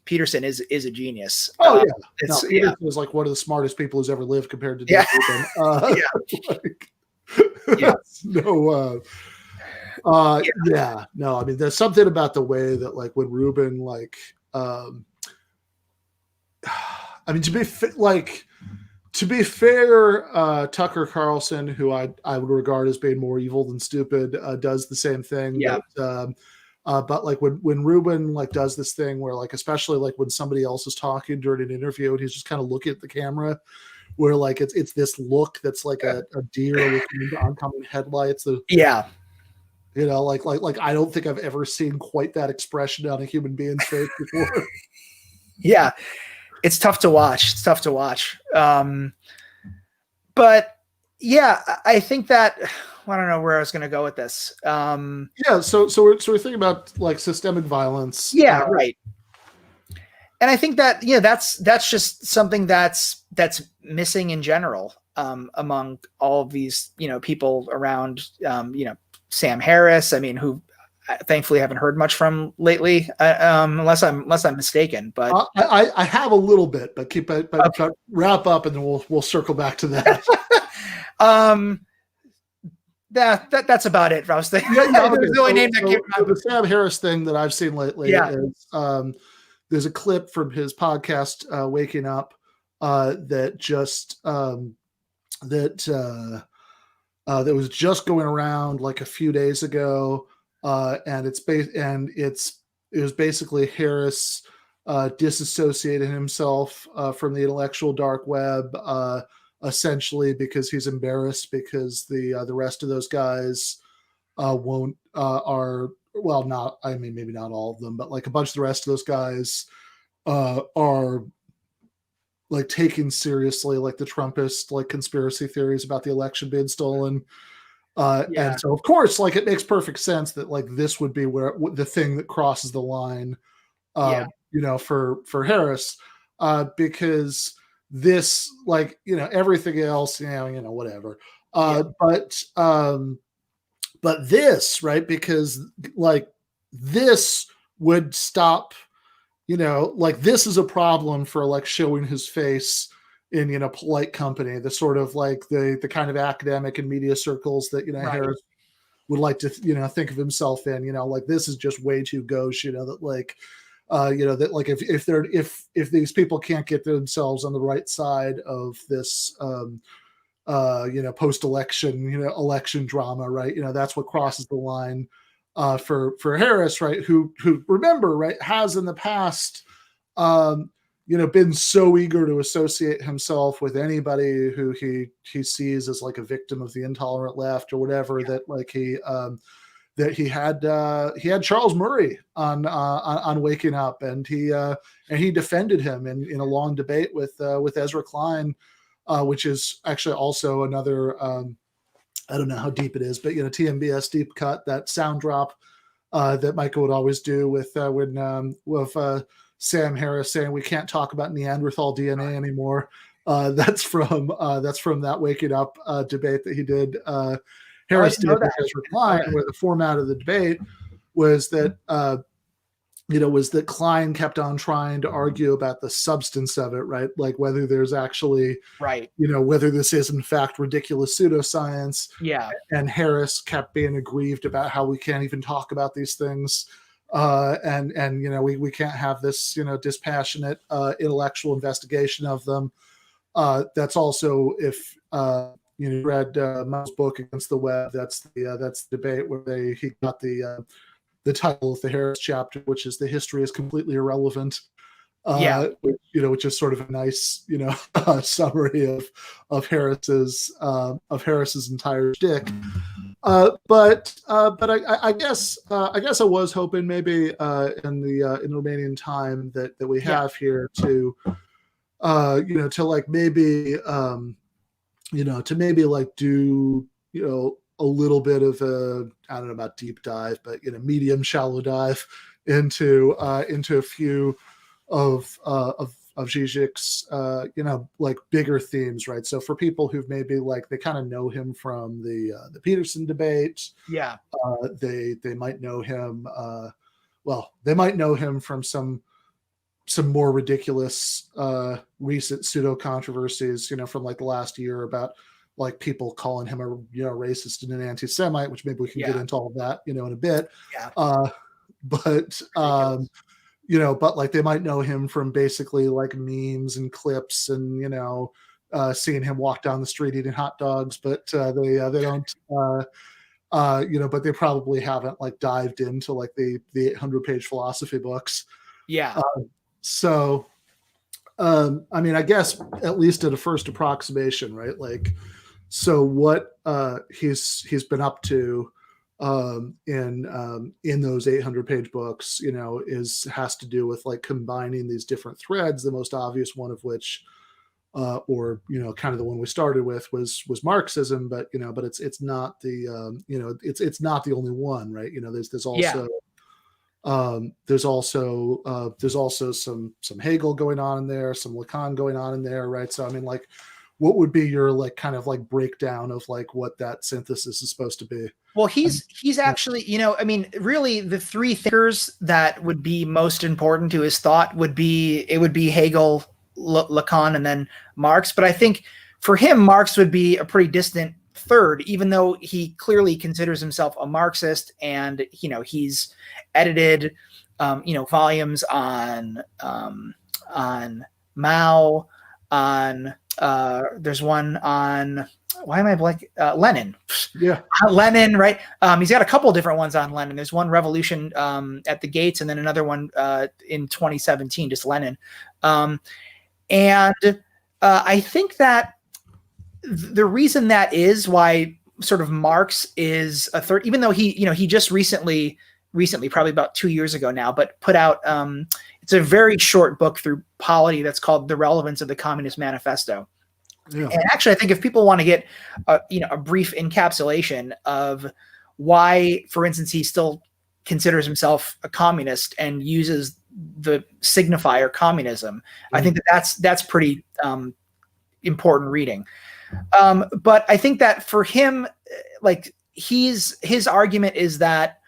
Peterson is a genius. Oh yeah, Peterson is like one of the smartest people who's ever lived compared to Dave Rubin. No, I mean, there's something about the way that like when Rubin to be fair, Tucker Carlson, who I would regard as being more evil than stupid, does the same thing. Yeah. But like when Rubin like does this thing where like, especially like when somebody else is talking during an interview and he's just kind of looking at the camera, where like it's this look that's like a deer looking into oncoming headlights. Like I don't think I've ever seen quite that expression on a human being's face before. Yeah, it's tough to watch. But yeah, I think that I don't know where I was going to go with this. So we're thinking about like systemic violence. Yeah, right. And I think that that's just something that's missing in general among all of these people around Sam Harris. I mean, who I thankfully haven't heard much from lately, unless I'm mistaken. But I have a little bit, but wrap up and then we'll circle back to that. That's about it. I was thinking the only name that came out. The Sam Harris thing that I've seen lately is there's a clip from his podcast Waking Up that was just going around like a few days ago, and it was basically Harris disassociating himself from the intellectual dark web, essentially because he's embarrassed because the rest of those guys maybe not all of them, but like a bunch of the rest of those guys are like taking seriously like the Trumpist like conspiracy theories about the election being stolen. And so of course, like it makes perfect sense that like this would be where the thing that crosses the line, for Harris, because this, like, everything else, whatever. But this, right, because like this would stop, like this is a problem for like showing his face in polite company, the sort of like the kind of academic and media circles that Harris would like to think of himself in. Like this is just way too gauche. That like that like if these people can't get themselves on the right side of this post-election election drama, right? That's what crosses the line for Harris, right? Who remember, right, has in the past been so eager to associate himself with anybody who he sees as like a victim of the intolerant left or whatever, that like he had Charles Murray on Waking Up, and he defended him in a long debate with Ezra Klein, which is actually also another I don't know how deep it is, but TMBS deep cut, that sound drop that Michael would always do with Sam Harris saying we can't talk about Neanderthal DNA anymore. That's from that Waking Up debate that he did. Harris did with Ezra Klein, where the format of the debate was that Klein kept on trying to argue about the substance of it, right? Like whether there's actually, right, whether this is in fact ridiculous pseudoscience. Yeah. And Harris kept being aggrieved about how we can't even talk about these things. And we can't have this, dispassionate intellectual investigation of them. That's also, if you read Miles' book Against the Web, that's the debate where he got the title of the Harris chapter, which is "The History is Completely Irrelevant." Which is sort of a nice, summary of Harris's entire shtick. But I guess I was hoping maybe in the remaining time that we have here to to like maybe to maybe like do a little bit of a, I don't know about deep dive, but medium shallow dive into a few of Žižek's, like bigger themes, right? So for people who've maybe like they kind of know him from the Peterson debate, Yeah. They might know him. They might know him from some more ridiculous recent pseudo controversies, from like the last year about like people calling him a racist and an anti-Semite, which maybe we can get into all of that in a bit. Yeah. But but like they might know him from basically like memes and clips and seeing him walk down the street eating hot dogs, but they don't but they probably haven't like dived into like the 800-page philosophy books. Yeah. I mean, I guess at least at a first approximation, right? Like, so what he's been up to in those 800-page books, has to do with like combining these different threads. The most obvious one of which, or kind of the one we started with was Marxism, but but it's not the it's not the only one, right? There's also there's also some Hegel going on in there, some Lacan going on in there, right? So I mean, like, what would be your like kind of like breakdown of like what that synthesis is supposed to be? Well, he's actually, I mean, really the three thinkers that would be most important to his thought would be Hegel, Lacan, and then Marx. But I think for him, Marx would be a pretty distant third, even though he clearly considers himself a Marxist, and he's edited volumes on Mao, on there's one on Lenin. Yeah. Lenin, right? He's got a couple of different ones on Lenin. There's one Revolution at the Gates, and then another one in 2017, just Lenin. And I think that the reason that is why sort of Marx is a third, even though he just recently, probably about 2 years ago now, but put out, it's a very short book through Polity that's called The Relevance of the Communist Manifesto. Yeah. And actually, I think if people want to get a brief encapsulation of why, for instance, he still considers himself a communist and uses the signifier communism, I think that's pretty important reading. But I think that for him, like his argument is that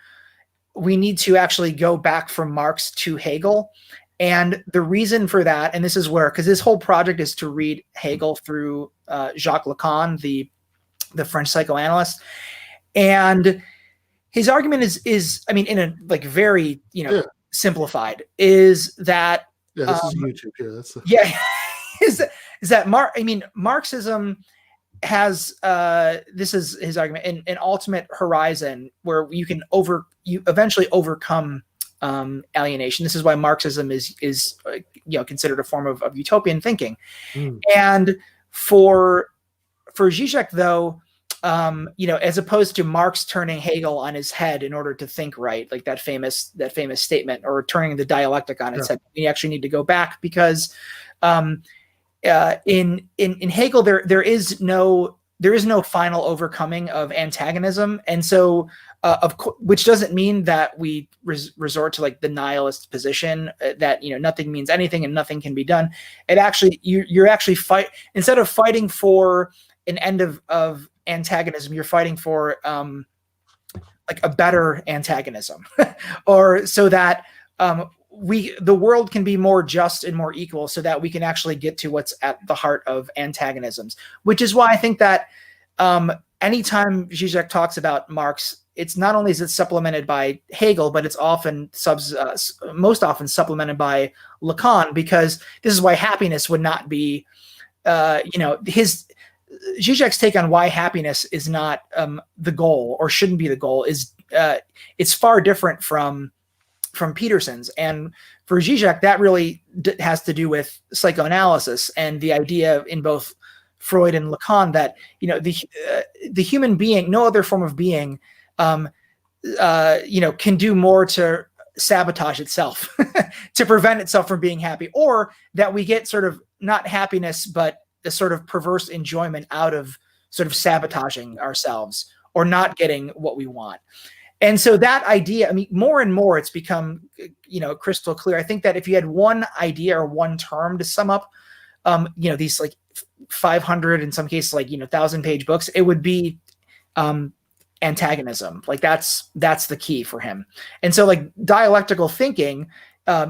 we need to actually go back from Marx to Hegel. And the reason for that, and this is where, because this whole project is to read Hegel through Jacques Lacan, the French psychoanalyst. And his argument is, I mean, in a like very, simplified, is that this is YouTube here. That's is that Marxism has this is his argument, an ultimate horizon where you eventually overcome alienation. This is why Marxism is considered a form of utopian thinking. And for Žižek, though, as opposed to Marx turning Hegel on his head in order to think right, like that famous statement, or turning the dialectic on its head, we actually need to go back, because in Hegel there is no final overcoming of antagonism, and so which doesn't mean that we resort to like the nihilist position that nothing means anything and nothing can be done. It actually you're actually instead of fighting for an end of antagonism, you're fighting for like a better antagonism, or so that the world can be more just and more equal, so that we can actually get to what's at the heart of antagonisms. Which is why I think that anytime Žižek talks about Marx, it's not only is it supplemented by Hegel, but it's often most often supplemented by Lacan, because this is why happiness would not be, Žižek's take on why happiness is not the goal, or shouldn't be the goal, is it's far different from Peterson's. And for Žižek, that really has to do with psychoanalysis and the idea in both Freud and Lacan that the human being, no other form of being, can do more to sabotage itself to prevent itself from being happy, or that we get sort of not happiness, but a sort of perverse enjoyment out of sort of sabotaging ourselves or not getting what we want. And so that idea, I mean, more and more it's become, crystal clear. I think that if you had one idea or one term to sum up, these like 500, in some cases, like, 1,000-page books, it would be antagonism. Like that's the key for him. And so like dialectical thinking,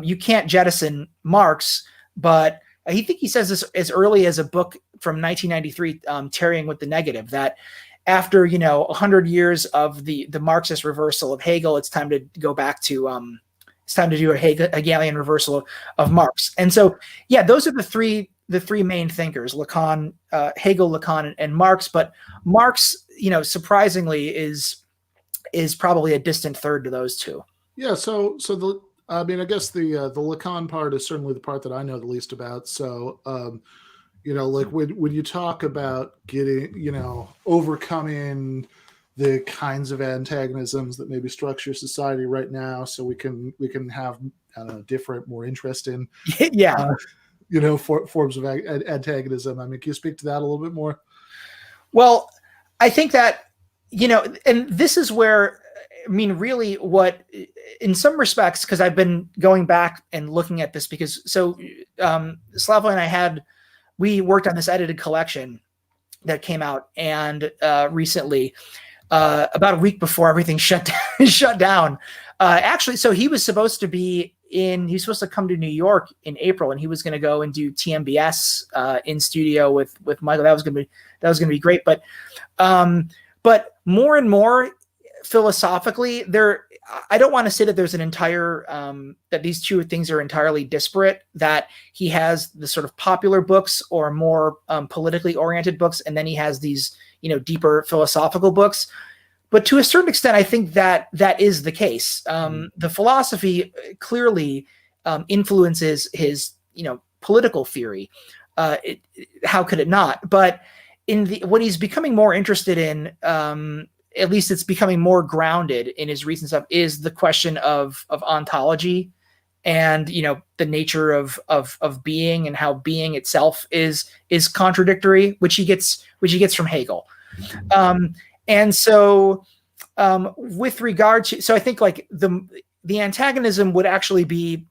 you can't jettison Marx, but I think he says this as early as a book from 1993, Tarrying with the Negative, that after 100 years of the Marxist reversal of Hegel, it's time to go back to it's time to do a Hegelian reversal of Marx. And so those are the three main thinkers: Lacan, Hegel, Lacan, and Marx. But Marx, surprisingly, is probably a distant third to those two. Yeah. So I guess the Lacan part is certainly the part that I know the least about. So, like when you talk about getting, overcoming the kinds of antagonisms that maybe structure society right now, so we can have different, more interesting, forms of antagonism. I mean, can you speak to that a little bit more? Well, I think that, and this is where, I mean, really what, in some respects, because I've been going back and looking at this, because Slavoj and I we worked on this edited collection that came out and recently, about a week before everything shut down. Actually, so he was supposed to come to New York in April, and he was going to go and do TMBS in studio with Michael. That was going to be great. But more and more philosophically, I don't want to say that there's an entire that these two things are entirely disparate, that he has the sort of popular books or more politically oriented books, and then he has these deeper philosophical books. But to a certain extent, I think that is the case. The philosophy clearly influences his political theory. How could it not? But what he's becoming more interested in, at least it's becoming more grounded in his recent stuff, is the question of ontology and the nature of being, and how being itself is contradictory, which he gets from Hegel. And so with regard to, so I think like the antagonism would actually be,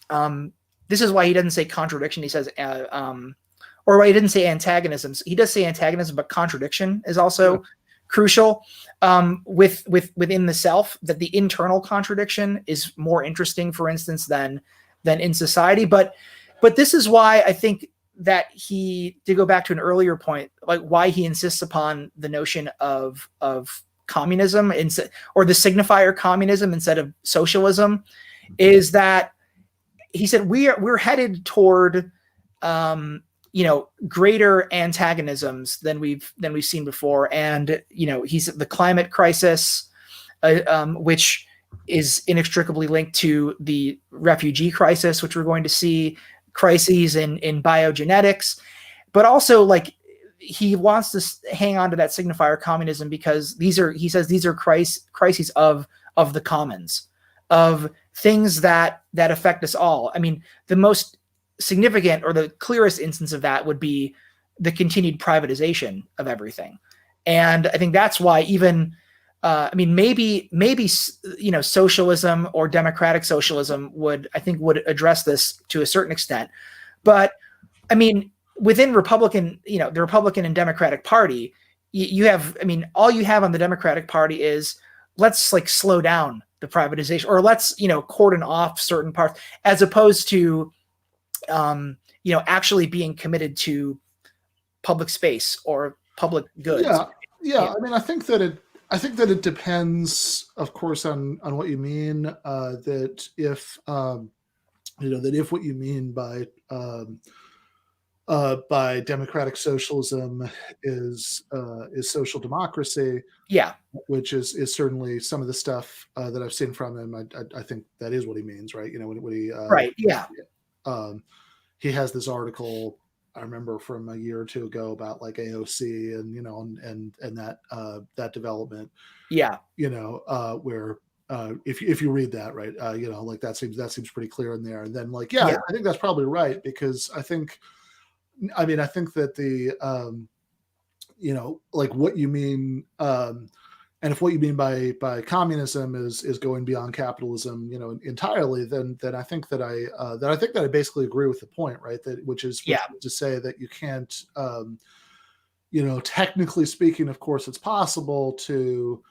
this is why he doesn't say contradiction. He says, or why he didn't say antagonisms. He does say antagonism, but contradiction is also crucial within the self, that the internal contradiction is more interesting, for instance, than in society. But this is why I think that to go back to an earlier point, like why he insists upon the notion of communism or the signifier communism instead of socialism, is that he said we're headed toward greater antagonisms than we've seen before. And he's the climate crisis, which is inextricably linked to the refugee crisis, which we're going to see, crises in biogenetics, but also like he wants to hang on to that signifier communism because he says these are crises of the commons, of things that affect us all. I mean, the most significant or the clearest instance of that would be the continued privatization of everything. And I think that's why even, maybe socialism or democratic socialism would address this to a certain extent. But I mean, within the Republican and Democratic Party, you have, all you have on the Democratic Party is let's like slow down the privatization, or let's, cordon off certain parts, as opposed to, actually being committed to public space or public goods. Yeah. I mean, I think that it depends, of course, on what you mean. That if what you mean by democratic socialism is social democracy, which is certainly some of the stuff that I've seen from him. I think that is what he means, right? When he right, yeah. He has this article I remember from a year or two ago about like AOC and and that development. Yeah. Where if you read that, right, like that seems pretty clear in there. And then like I think that's probably right, because I think that the like what you mean And if what you mean by communism is going beyond capitalism, entirely, then I think that I basically agree with the point, right? Which is to say that you can't, technically speaking, of course, it's possible to,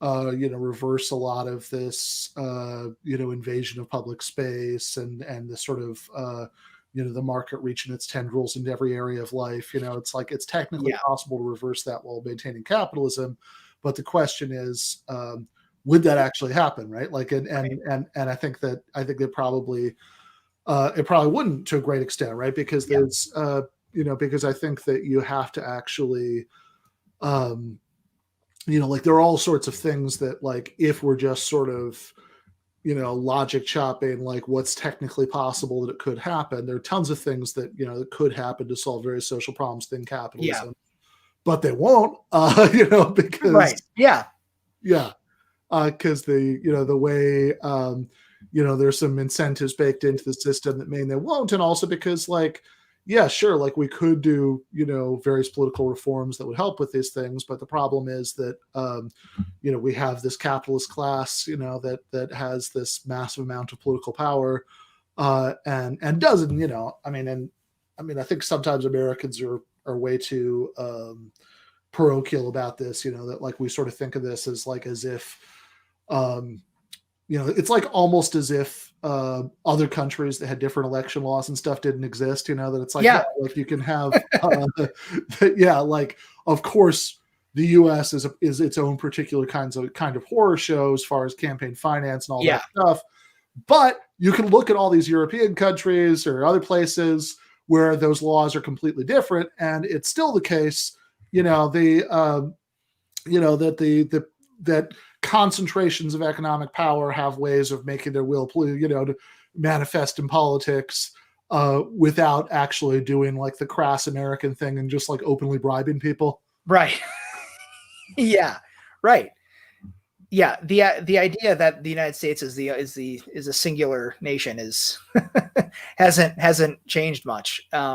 reverse a lot of this, invasion of public space and the sort of, the market reaching its tendrils into every area of life. It's technically possible to reverse that while maintaining capitalism. But the question is, would that actually happen, right? And I think that probably it probably wouldn't to a great extent, right? Because there's because I think that you have to actually, there are all sorts of things that, like, if we're just sort of, logic chopping, like what's technically possible that it could happen, there are tons of things that, that could happen to solve various social problems within capitalism. But they won't, because because the way there's some incentives baked into the system that mean they won't, and also because sure, we could do various political reforms that would help with these things, but the problem is that we have this capitalist class that has this massive amount of political power, and doesn't I think sometimes Americans are way too parochial about this, that we sort of think of this as if it's almost as if other countries that had different election laws and stuff didn't exist, that it's you can have of course the US is its own particular kind of horror show as far as campaign finance and all that stuff, but you can look at all these European countries or other places where those laws are completely different, and it's still the case, that concentrations of economic power have ways of making their will, to manifest in politics without actually doing the crass American thing and just openly bribing people. Right. Yeah. Right. Yeah. The idea that the United States is a singular nation is hasn't changed much. As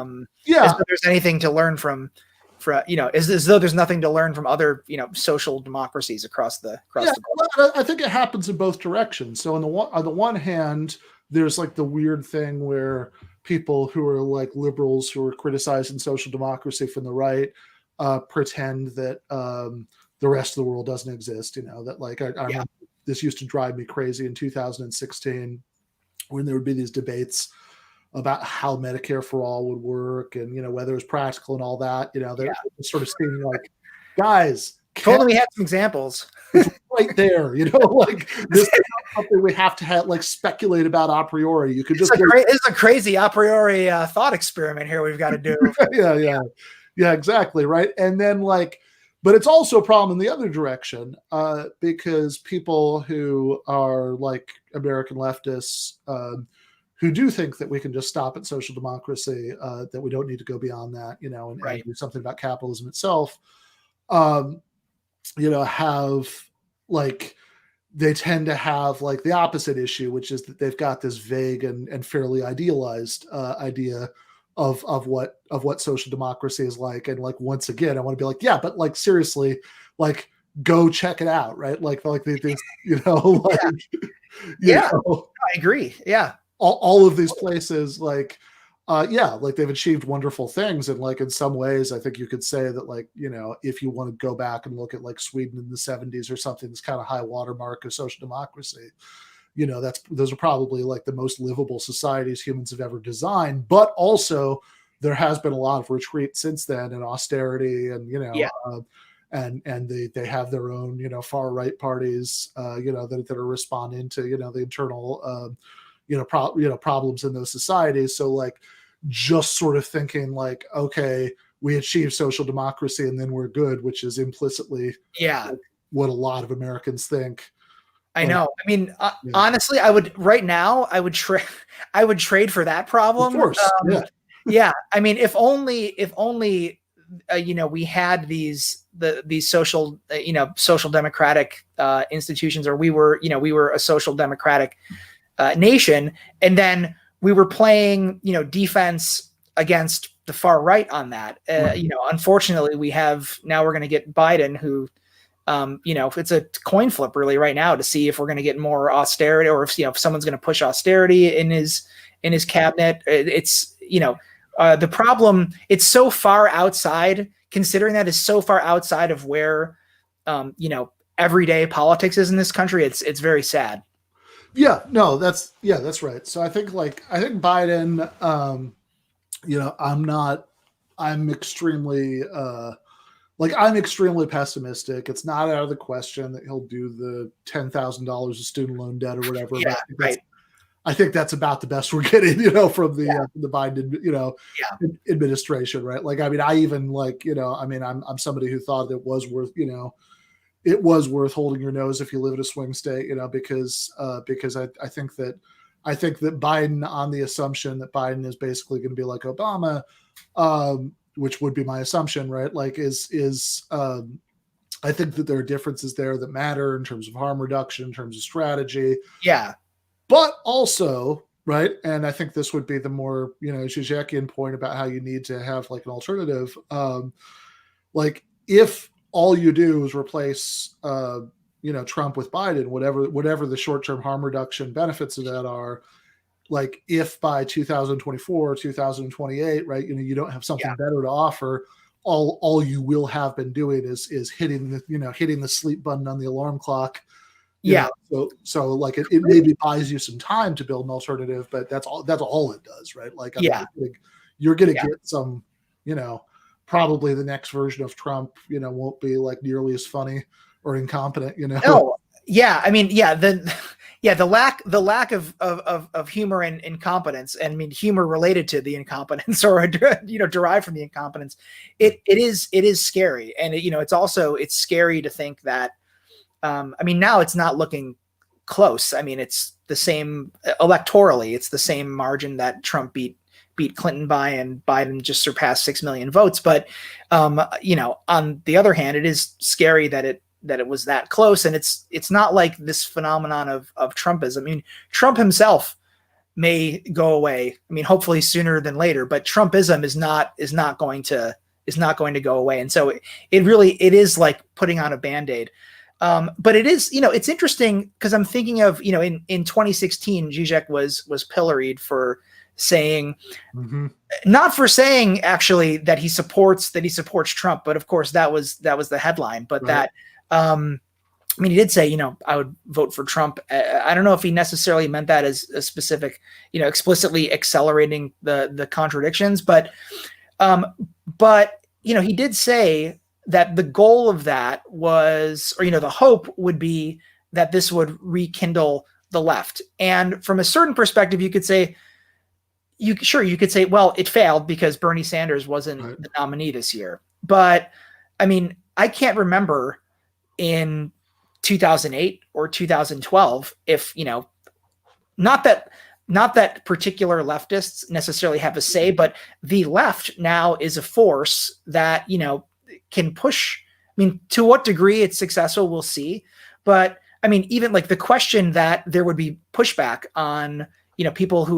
though there's anything to learn from as though there's nothing to learn from other, social democracies across the board. Well, I think it happens in both directions. So on the one hand, there's the weird thing where people who are liberals who are criticizing social democracy from the right pretend that the rest of the world doesn't exist. That I remember this used to drive me crazy in 2016 when there would be these debates about how Medicare for all would work and, whether it was practical and all that, they're sort of saying guys, if only we had some examples. It's right there, this is not something we have to speculate about a priori. You could just it's a crazy a priori thought experiment here we've got to do. Yeah, exactly. Right. And then but it's also a problem in the other direction, because people who are American leftists, who do think that we can just stop at social democracy, that we don't need to go beyond that, and do something about capitalism itself, have they tend to have the opposite issue, which is that they've got this vague and fairly idealized idea of what social democracy is like. And once again, I want to be but seriously, go check it out, right? I agree. Yeah. All of these places, they've achieved wonderful things. And in some ways, I think you could say that, if you want to go back and look at Sweden in the 70s or something, that's kind of high watermark of social democracy, those are probably the most livable societies humans have ever designed. But also there has been a lot of retreat since then, and austerity, and, and they have their own, far right parties, that are responding to, the internal, problems in those societies. So just sort of thinking okay, we achieve social democracy and then we're good, which is implicitly what a lot of Americans think. I know. I mean, honestly, I would trade for that problem. Of course. I mean, if only we had these social, social democratic institutions, or we were a social democratic nation, and then we were playing, defense against the far right on that. Unfortunately, we're going to get Biden, who it's a coin flip really right now to see if we're going to get more austerity, or if someone's going to push austerity in his cabinet. It's, the problem, it's so far outside, considering that is so far outside of where, everyday politics is in this country. It's very sad. Yeah, no, that's right. So I think Biden, I'm extremely pessimistic. It's not out of the question that he'll do the $10,000 of student loan debt or whatever. Yeah, right. I think that's about the best we're getting, from the Biden, administration, right? Like, I mean, I'm somebody who thought it was worth, holding your nose if you live in a swing state, because I think that Biden, on the assumption that Biden is basically going to be like Obama, which would be my assumption, right? Like, I think that there are differences there that matter in terms of harm reduction, in terms of strategy. Yeah. But also, right, and I think this would be the more, Žižekian point about how you need to have like an alternative. Like, if all you do is replace, Trump with Biden, whatever the short-term harm reduction benefits of that are, like, if by 2024, 2028, right, you don't have something better to offer, all you will have been doing is hitting the sleep button on the alarm clock. So like it maybe buys you some time to build an alternative, but that's all it does, right? Like, you're going to get some, probably the next version of Trump, won't be like nearly as funny or incompetent, No. Yeah. I mean, the lack of humor and incompetence, and I mean, humor related to the incompetence or, derived from the incompetence. It is scary. And it's scary to think that, now it's not looking close. I mean, it's the same electorally. It's the same margin that Trump beat Clinton by, and Biden just surpassed 6 million votes. But, on the other hand, it is scary that it was that close. And it's not like this phenomenon of Trumpism. I mean, Trump himself may go away. I mean, hopefully sooner than later, but Trumpism is not going to go away. And so it is like putting on a Band-Aid. But it is, it's interesting because I'm thinking of, in 2016, Žižek was pilloried for saying, not for saying actually that he supports Trump, but of course that was the headline, but right. He did say, I would vote for Trump. I don't know if he necessarily meant that as a specific, explicitly accelerating the contradictions, but he did say that the goal of that was, or, the hope would be that this would rekindle the left. And from a certain perspective, you could say, well, it failed because Bernie Sanders wasn't right. the nominee this year. But I can't remember in 2008 or 2012 if, not that particular leftists necessarily have a say, but the left now is a force that, can push. To what degree it's successful, we'll see. But even like the question that there would be pushback on, people who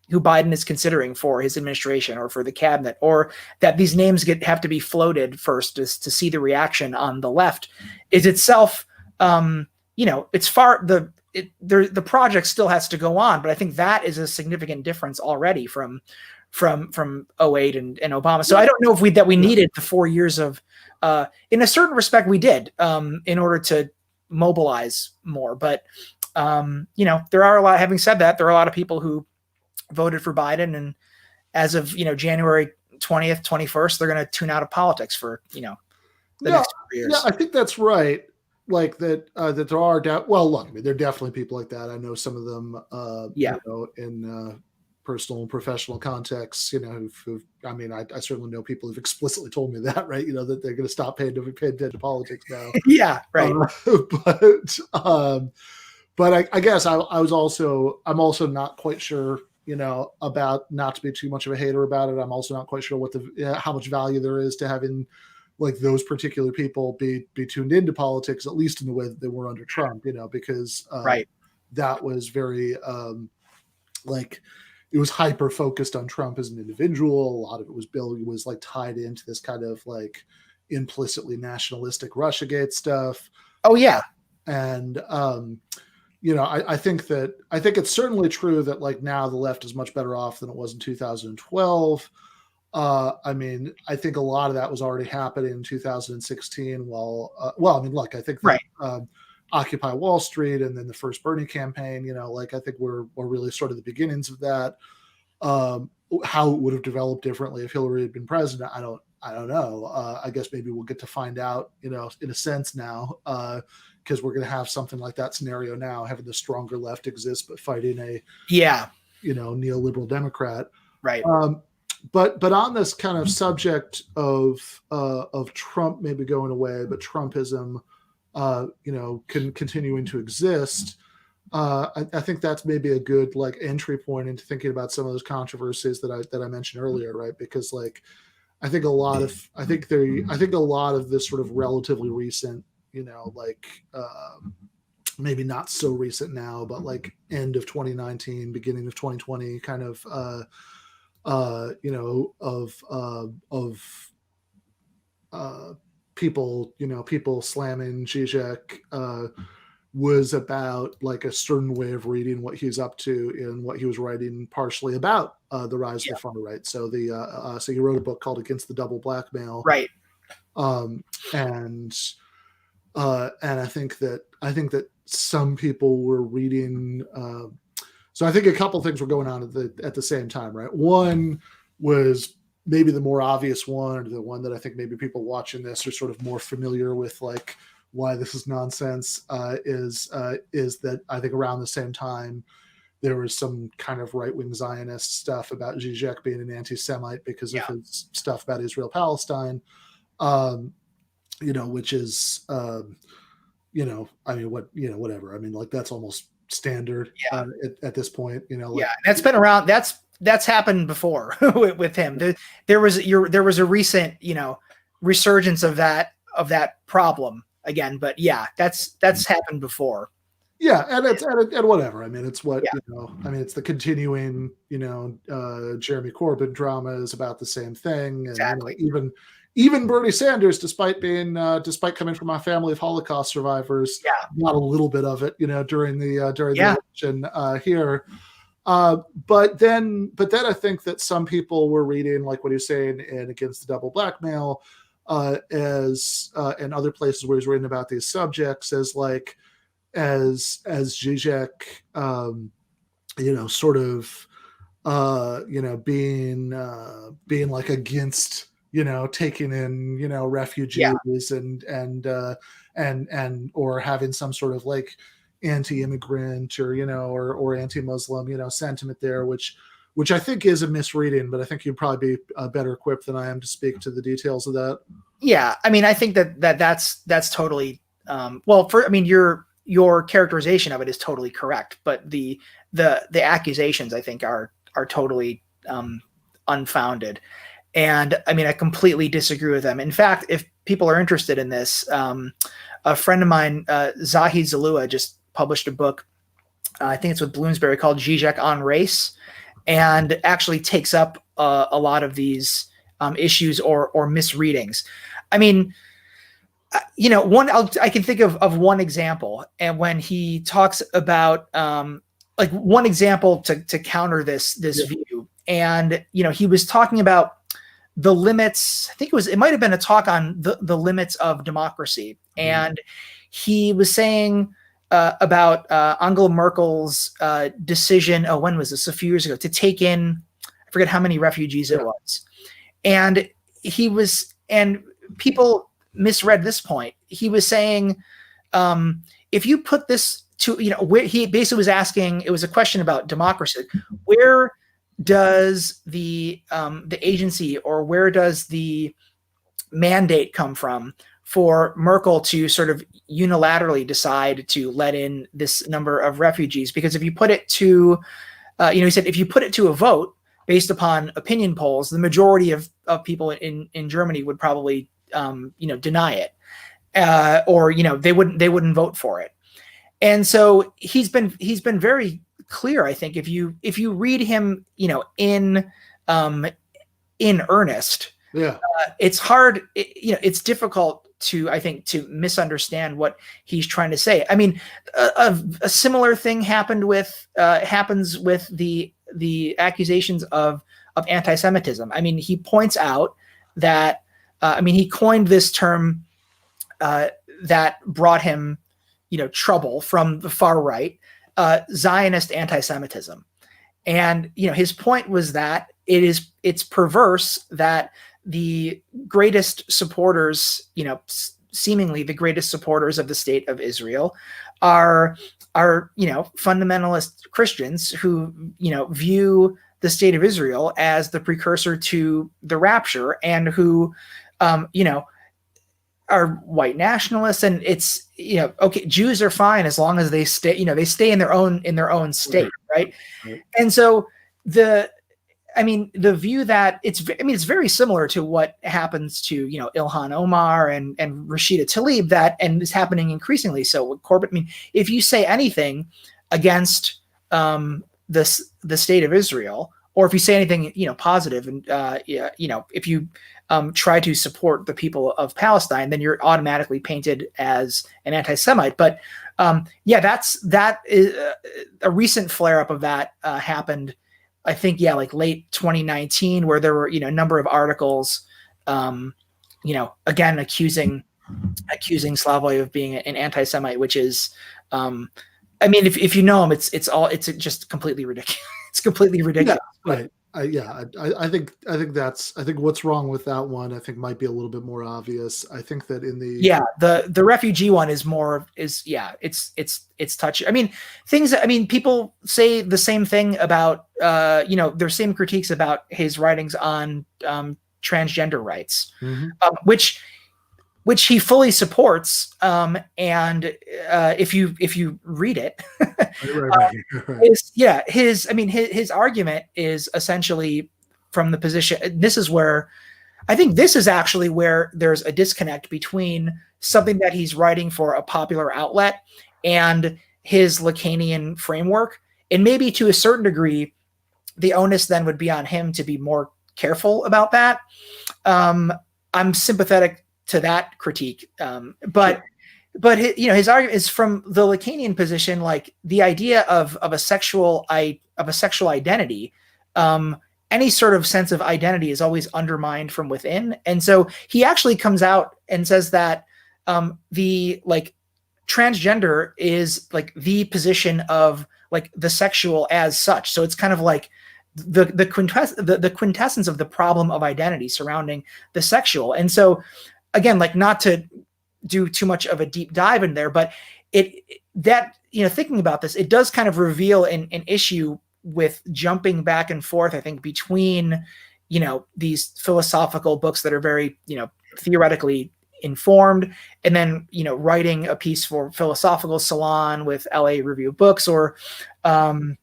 Biden is considering for his administration or for the cabinet, or that these names have to be floated first to see the reaction on the left, is itself, it's far, the project still has to go on. But I think that is a significant difference already from 08 and Obama. So I don't know if we needed the 4 years of, in a certain respect we did, in order to mobilize more. But, there are having said that, there are a lot of people who voted for Biden, and as of, January 20th, 21st, they're going to tune out of politics for, the next 4 years. Yeah, I think that's right. Like that there are, well, look, there are definitely people like that. I know some of them, in personal and professional contexts, who've I certainly know people who've explicitly told me that, right? That they're going to stop paying attention to politics now. Yeah, right. But I guess I'm also not quite sure, about, not to be too much of a hater about it. I'm also not quite sure what how much value there is to having like those particular people be tuned into politics, at least in the way that they were under Trump, because right. that was very it was hyper focused on Trump as an individual. A lot of it was like tied into this kind of like, implicitly nationalistic Russiagate stuff. Oh yeah. And I think it's certainly true that like now the left is much better off than it was in 2012. I mean, I think a lot of that was already happening in 2016. Look, I think that Occupy Wall Street and then the first Bernie campaign, I think we're really sort of the beginnings of that. How it would have developed differently if Hillary had been president, I don't know. I guess maybe we'll get to find out, in a sense now, because we're going to have something like that scenario now, having the stronger left exist but fighting a neoliberal Democrat. Right. But on this kind of subject of Trump maybe going away, but Trumpism, continuing to exist. I think that's maybe a good like entry point into thinking about some of those controversies that I mentioned earlier, right? Because like I think a lot of this sort of relatively recent, maybe not so recent now, but like end of 2019, beginning of 2020, kind of people slamming Žižek was about like a certain way of reading what he's up to and what he was writing partially about the rise of the far right. So so he wrote a book called Against the Double Blackmail. Right. And I think that some people were reading. So I think a couple things were going on at the same time, right? One was maybe the more obvious one, or the one that I think maybe people watching this are sort of more familiar with, like why this is nonsense, is that I think around the same time there was some kind of right-wing Zionist stuff about Žižek being an anti-Semite because of his stuff about Israel-Palestine, which is, whatever. I mean, like that's almost standard at this point, that's been around. That's happened before with him. There was a recent, resurgence of that problem again, but that's happened before. Yeah. And it's, and whatever. I mean, it's what, it's the continuing, Jeremy Corbyn drama is about the same thing. And exactly. Even Bernie Sanders, despite coming from a family of Holocaust survivors, got a little bit of it, during the election here. But then I think that some people were reading, like what he's saying in Against the Double Blackmail, as and other places where he's written about these subjects as Žižek, sort of, being like against, taking in, refugees and or having some sort of like anti-immigrant or anti-Muslim, sentiment there, which I think is a misreading, but I think you'd probably be better equipped than I am to speak to the details of that. Yeah. I mean, I think that's totally, your characterization of it is totally correct, but the accusations I think are totally unfounded. And I mean, I completely disagree with them. In fact, if people are interested in this, a friend of mine, Zahid Zalua, just published a book, I think it's with Bloomsbury, called GJack on Race, and actually takes up a lot of these issues or misreadings. I mean, I can think of one example, and when he talks about like one example to counter this view, and he was talking about the limits. I think it might have been a talk on the limits of democracy, and he was saying about Angela Merkel's decision. Oh, when was this? A few years ago, to take in, I forget how many refugees it was, and people misread this point. He was saying, if you put this to, where he basically was asking, it was a question about democracy. Where does the agency, or where does the mandate come from for Merkel to sort of unilaterally decide to let in this number of refugees? Because if you put it to, he said, if you put it to a vote based upon opinion polls, the majority of people in Germany would probably, deny it, or they wouldn't vote for it. And so he's been very clear. I think if you read him, in earnest, Yeah. It's hard. It's difficult to, I think, to misunderstand what he's trying to say. I mean, a similar thing happens with the accusations of anti-Semitism. I mean, he points out that he coined this term that brought him, trouble from the far right, Zionist anti-Semitism. And, his point was that it's perverse that the greatest supporters, seemingly the greatest supporters of the state of Israel are fundamentalist Christians who, view the state of Israel as the precursor to the rapture, and who, are white nationalists. And it's, okay, Jews are fine as long as they stay in their own state. Right. And so the view that it's very similar to what happens to, Ilhan Omar and Rashida Tlaib, and is happening increasingly so with Corbett. If you say anything against the state of Israel, or if you say anything, positive, and if you try to support the people of Palestine, then you're automatically painted as an anti-Semite. But that is a recent flare-up of that happened, I think, like late 2019, where there were, a number of articles, again, accusing Slavoj of being an anti-Semite, which is, if you know him, it's just completely ridiculous. It's completely ridiculous. Yeah, right. I think what's wrong with that one, I think, might be a little bit more obvious. I think that in the refugee one is it's touchy. People say the same thing about their same critiques about his writings on transgender rights, which he fully supports. And if you read it, right. His argument is essentially from the position. This is actually where there's a disconnect between something that he's writing for a popular outlet and his Lacanian framework. And maybe to a certain degree, the onus then would be on him to be more careful about that. I'm sympathetic to that critique. But his argument is from the Lacanian position, like the idea of a sexual identity, any sort of sense of identity is always undermined from within. And so he actually comes out and says that the transgender is like the position of like the sexual as such. So it's kind of like the quintessence of the problem of identity surrounding the sexual. And so, again, like, not to do too much of a deep dive in there, but thinking about this, it does kind of reveal an issue with jumping back and forth, I think, between, these philosophical books that are very, theoretically informed, and then, writing a piece for Philosophical Salon with LA Review of Books, or I'm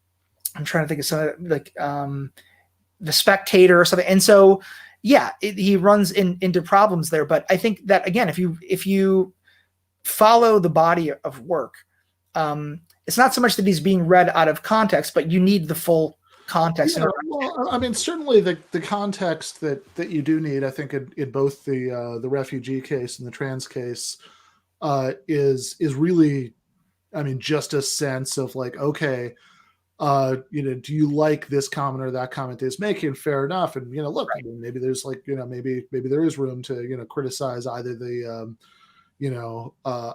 trying to think of something like The Spectator or something. And so, he runs into problems there. But I think that, again, if you follow the body of work, it's not so much that he's being read out of context, but you need the full context. Certainly the context that you do need, I think, in both the refugee case and the trans case, is really, just a sense of like, okay, do you like this comment or that comment is making? Fair enough. And, look, right. Maybe there's maybe there is room to, criticize either the,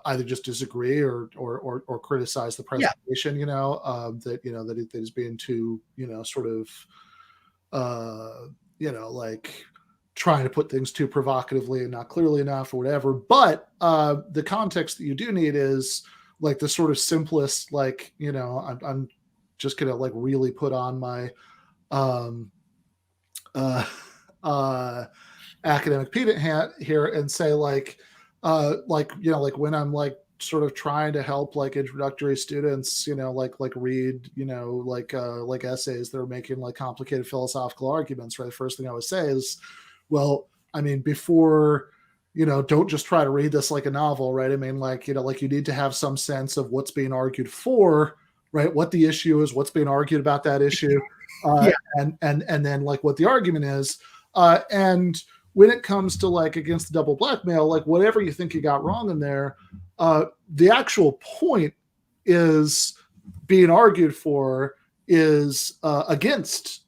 either just disagree or criticize the presentation, that is being too, sort of, like trying to put things too provocatively and not clearly enough or whatever. But the context that you do need is like the sort of simplest, like, I'm just gonna like really put on my academic pedant hat here and say like when I'm like sort of trying to help like introductory students, read, like essays that are making like complicated philosophical arguments, right? The first thing I would say is, well, before, don't just try to read this like a novel, right? You need to have some sense of what's being argued for, right? What the issue is, what's being argued about that issue, and then like what the argument is. And when it comes to like against the double blackmail, like whatever you think you got wrong in there, the actual point is being argued for is against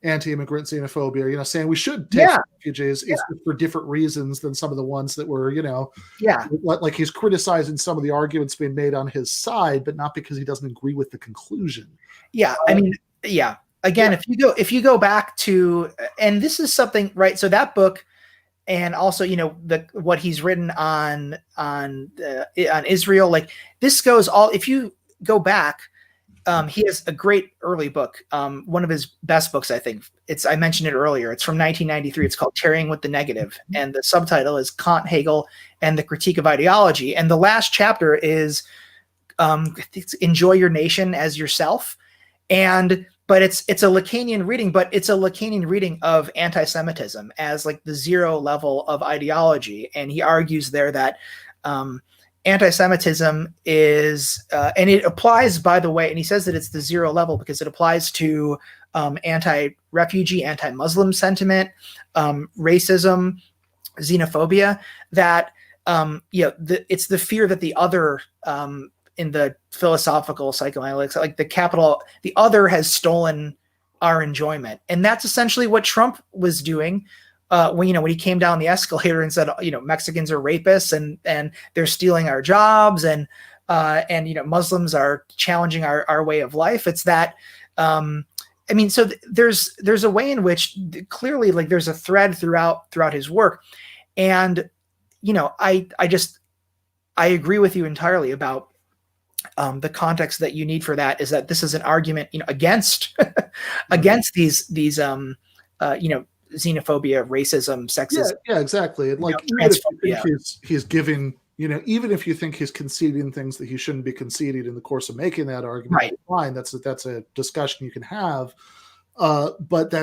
anti-immigrant xenophobia, saying we should take refugees. It's for different reasons than some of the ones that were, like he's criticizing some of the arguments being made on his side, but not because he doesn't agree with the conclusion. Yeah. Again, if you go back to, and this is something, right? So that book, and also, what he's written on Israel, like this goes all, if you go back, he has a great early book. One of his best books, I think. I mentioned it earlier. It's from 1993. It's called Tarrying with the Negative. And the subtitle is Kant, Hegel, and the Critique of Ideology. And the last chapter is Enjoy Your Nation as Yourself. But it's a Lacanian reading, but it's a Lacanian reading of anti-Semitism as like the zero level of ideology. And he argues there that anti-Semitism is, and it applies, by the way, and he says that it's the zero level because it applies to anti-refugee, anti-Muslim sentiment, racism, xenophobia, that, it's the fear that the other, in the philosophical psychoanalytics, like the other has stolen our enjoyment. And that's essentially what Trump was doing when he came down the escalator and said, Mexicans are rapists and they're stealing our jobs and Muslims are challenging our way of life. It's that, so there's a way in which clearly like there's a thread throughout his work. And, I agree with you entirely about the context that you need for that is that this is an argument, against these xenophobia, racism, sexism. Yeah, exactly. And like even if you think he's giving, even if you think he's conceding things that he shouldn't be conceding in the course of making that argument, right? Fine, that's a discussion you can have. But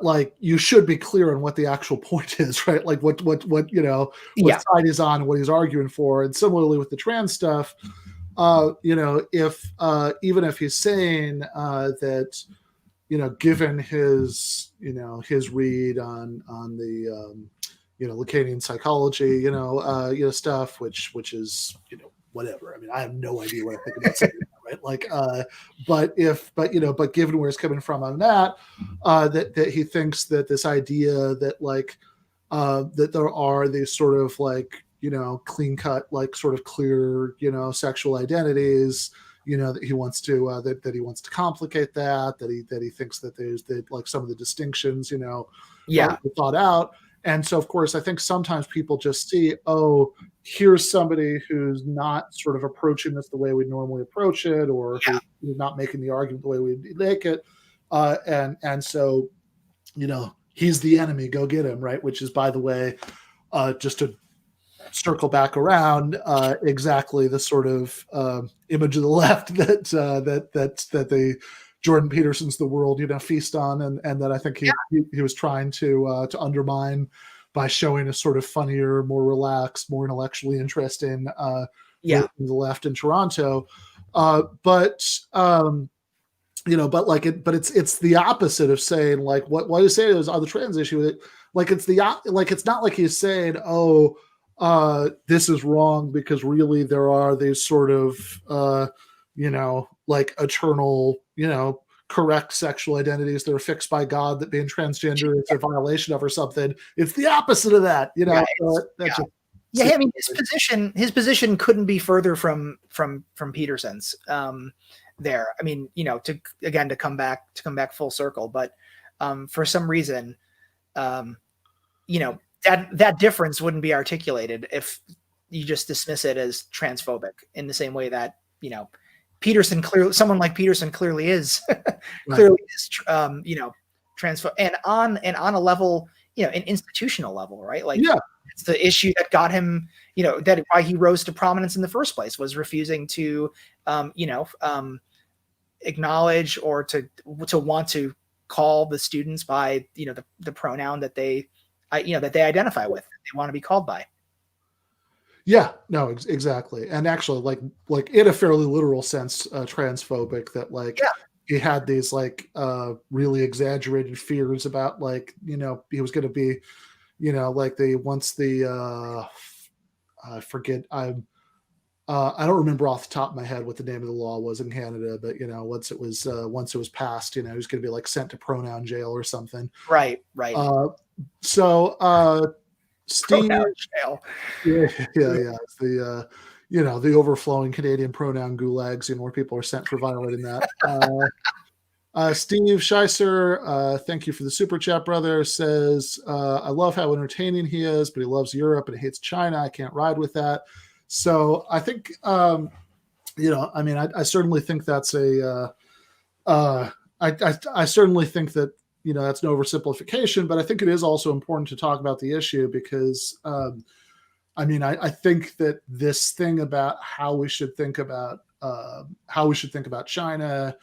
like you should be clear on what the actual point is, right? Like what side he's on, what he's arguing for, and similarly with the trans stuff. If even if he's saying that, given his read on the Lacanian psychology, stuff, which is whatever. I mean, I have no idea what I think about something, right? Like, but given where it's coming from on that, that he thinks that this idea that like that there are these sort of like clean cut, like sort of clear, sexual identities, that he wants to that he wants to complicate that he thinks that there's like some of the distinctions, are thought out. And so, of course, I think sometimes people just see, oh, here's somebody who's not sort of approaching this the way we normally approach it, or who's not making the argument the way we make it. And so, he's the enemy, go get him, right? Which is, by the way, just to circle back around, exactly the sort of image of the left that the Jordan Peterson's the world, feast on, and that I think he was trying to undermine by showing a sort of funnier, more relaxed, more intellectually interesting the left in Toronto. But it's the opposite of saying like what you say is on the trans issue. It's not like he's saying, oh, this is wrong because really there are these sort of like eternal, correct sexual identities that are fixed by God, that being transgender is a violation of or something. It's the opposite of that, I mean, his position couldn't be further from Peterson's there. I mean, to come back full circle, but for some reason, that difference wouldn't be articulated if you just dismiss it as transphobic in the same way that, someone like Peterson clearly is, transphobic and on a level, an institutional level, right? Like, it's the issue that got him, that why he rose to prominence in the first place was refusing to, acknowledge or to want to call the students by, the pronoun that they identify with, they want to be called by. Yeah, no, exactly. And actually like in a fairly literal sense, transphobic, that like, he had these like really exaggerated fears about like, you know, he was going to be, you know, like I forget, I don't remember off the top of my head what the name of the law was in Canada, but you know, once it was passed, you know, he was going to be like sent to pronoun jail or something. Right. So Steve, Pronoun jail. yeah. It's the you know, the overflowing Canadian pronoun gulags, you know, where people are sent for violating that. Steve Scheisser, thank you for the super chat, brother. Says, I love how entertaining he is, but he loves Europe and hates China. I can't ride with that. So I think, you know, I mean, I certainly think that's I certainly think that, you know, that's no oversimplification, but I think it is also important to talk about the issue because, I mean, I think that this thing about how we should think about China,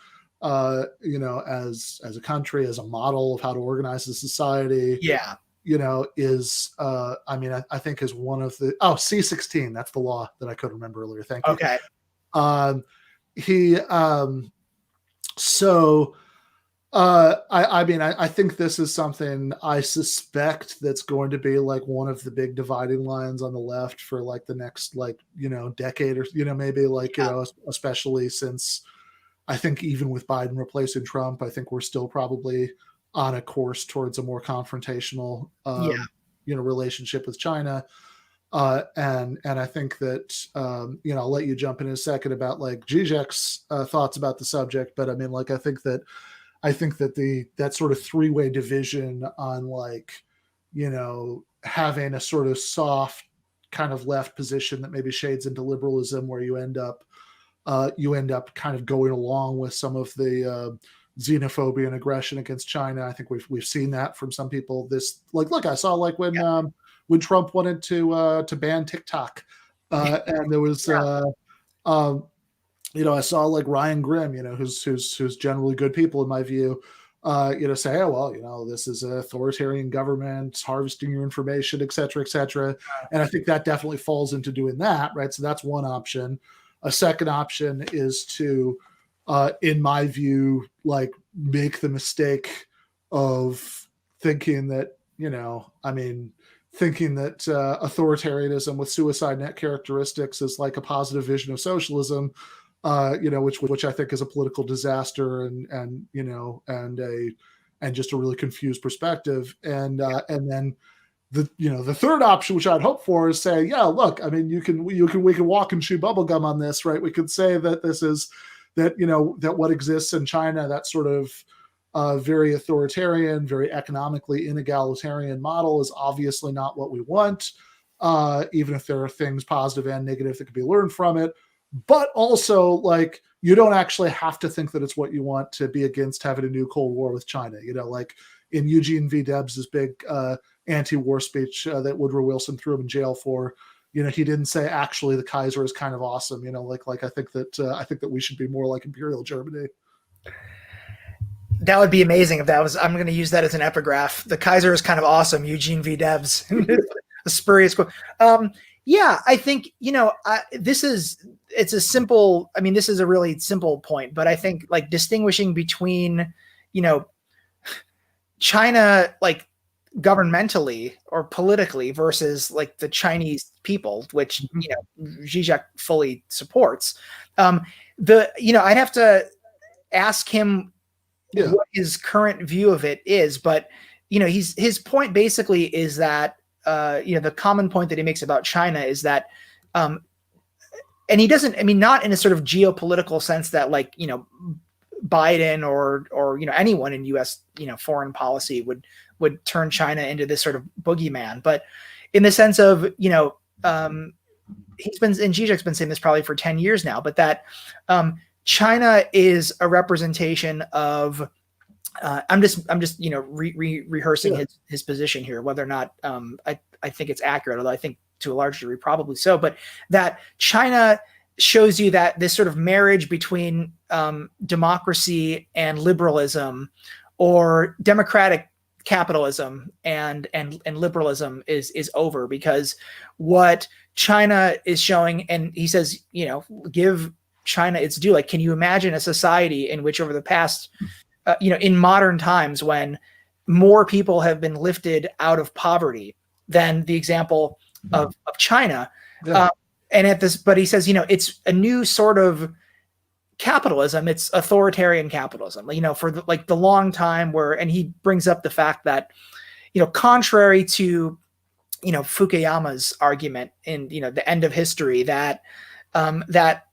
you know, as a country, as a model of how to organize a society, Yeah. you know, is I mean, I think is one of the C-16. That's the law that I couldn't remember earlier. Thank you. Okay. I mean, I think this is something I suspect that's going to be like one of the big dividing lines on the left for like the next, like, you know, decade or, you know, maybe like, you know, especially since I think even with Biden replacing Trump, I think we're still probably on a course towards a more confrontational, you know, relationship with China. And I think that, you know, I'll let you jump in a second about like GJack's thoughts about the subject. But I mean, like, I think that that sort of three-way division on like, you know, having a sort of soft kind of left position that maybe shades into liberalism where you end up kind of going along with some of the xenophobia and aggression against China. I think we've seen that from some people. This, like, look, I saw like when Trump wanted to ban TikTok, and there was you know, I saw like Ryan Grimm, you know, who's generally good people in my view, you know, say, oh well, you know, this is an authoritarian government harvesting your information, et cetera, et cetera. And I think that definitely falls into doing that, right? So that's one option. A second option is to, in my view, like make the mistake of thinking that, you know, I mean, thinking that authoritarianism with suicide net characteristics is like a positive vision of socialism, you know, which I think is a political disaster and you know, and just a really confused perspective. And then the third option, which I'd hope for, is say, yeah, look, I mean, we can walk and chew bubblegum on this, right? We could say that this is that, you know, that what exists in China, that sort of very authoritarian, very economically inegalitarian model is obviously not what we want, even if there are things positive and negative that could be learned from it. But also, like, you don't actually have to think that it's what you want to be against having a new Cold War with China. You know, like in Eugene V. Debs' big anti-war speech that Woodrow Wilson threw him in jail for, you know, he didn't say actually the Kaiser is kind of awesome. You know, like I think that we should be more like Imperial Germany. That would be amazing if that was. I'm going to use that as an epigraph. The Kaiser is kind of awesome. Eugene V. Debs, a spurious quote. Yeah, I think, you know, this is a really simple point, but I think like distinguishing between, you know, China, like governmentally or politically versus like the Chinese people, which, you know, Žižek fully supports. You know, I'd have to ask him what his current view of it is, but, you know, his point basically is that, you know, the common point that he makes about China is that, and he doesn't, I mean, not in a sort of geopolitical sense that like, you know, Biden or, you know, anyone in US, you know, foreign policy would turn China into this sort of boogeyman, but in the sense of, you know, and Žižek's been saying this probably for 10 years now, but that, China is a representation of, I'm just, you know, rehearsing his position here, whether or not, I think it's accurate, although I think to a large degree, probably so, but that China shows you that this sort of marriage between democracy and liberalism, or democratic capitalism and liberalism is over, because what China is showing, and he says, you know, give China its due. Like, can you imagine a society in which over the past, in modern times, when more people have been lifted out of poverty than the example of China? Yeah. But he says, it's a new sort of capitalism. It's authoritarian capitalism, for the long time and he brings up the fact that, contrary to, Fukuyama's argument in, the end of history, that that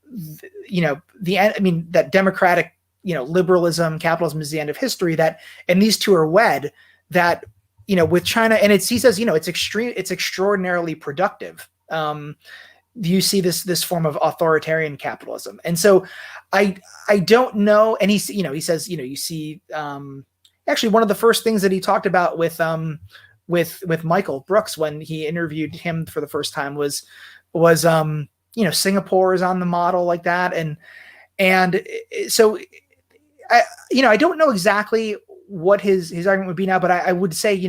democratic, liberalism, capitalism is the end of history, and these two are wed, that, with China, and he says, it's extraordinarily productive. You see this form of authoritarian capitalism. And so I don't know. And he says, you see, actually one of the first things that he talked about with Michael Brooks when he interviewed him for the first time was Singapore is on the model like that. And so I don't know exactly what his argument would be now, but I would say,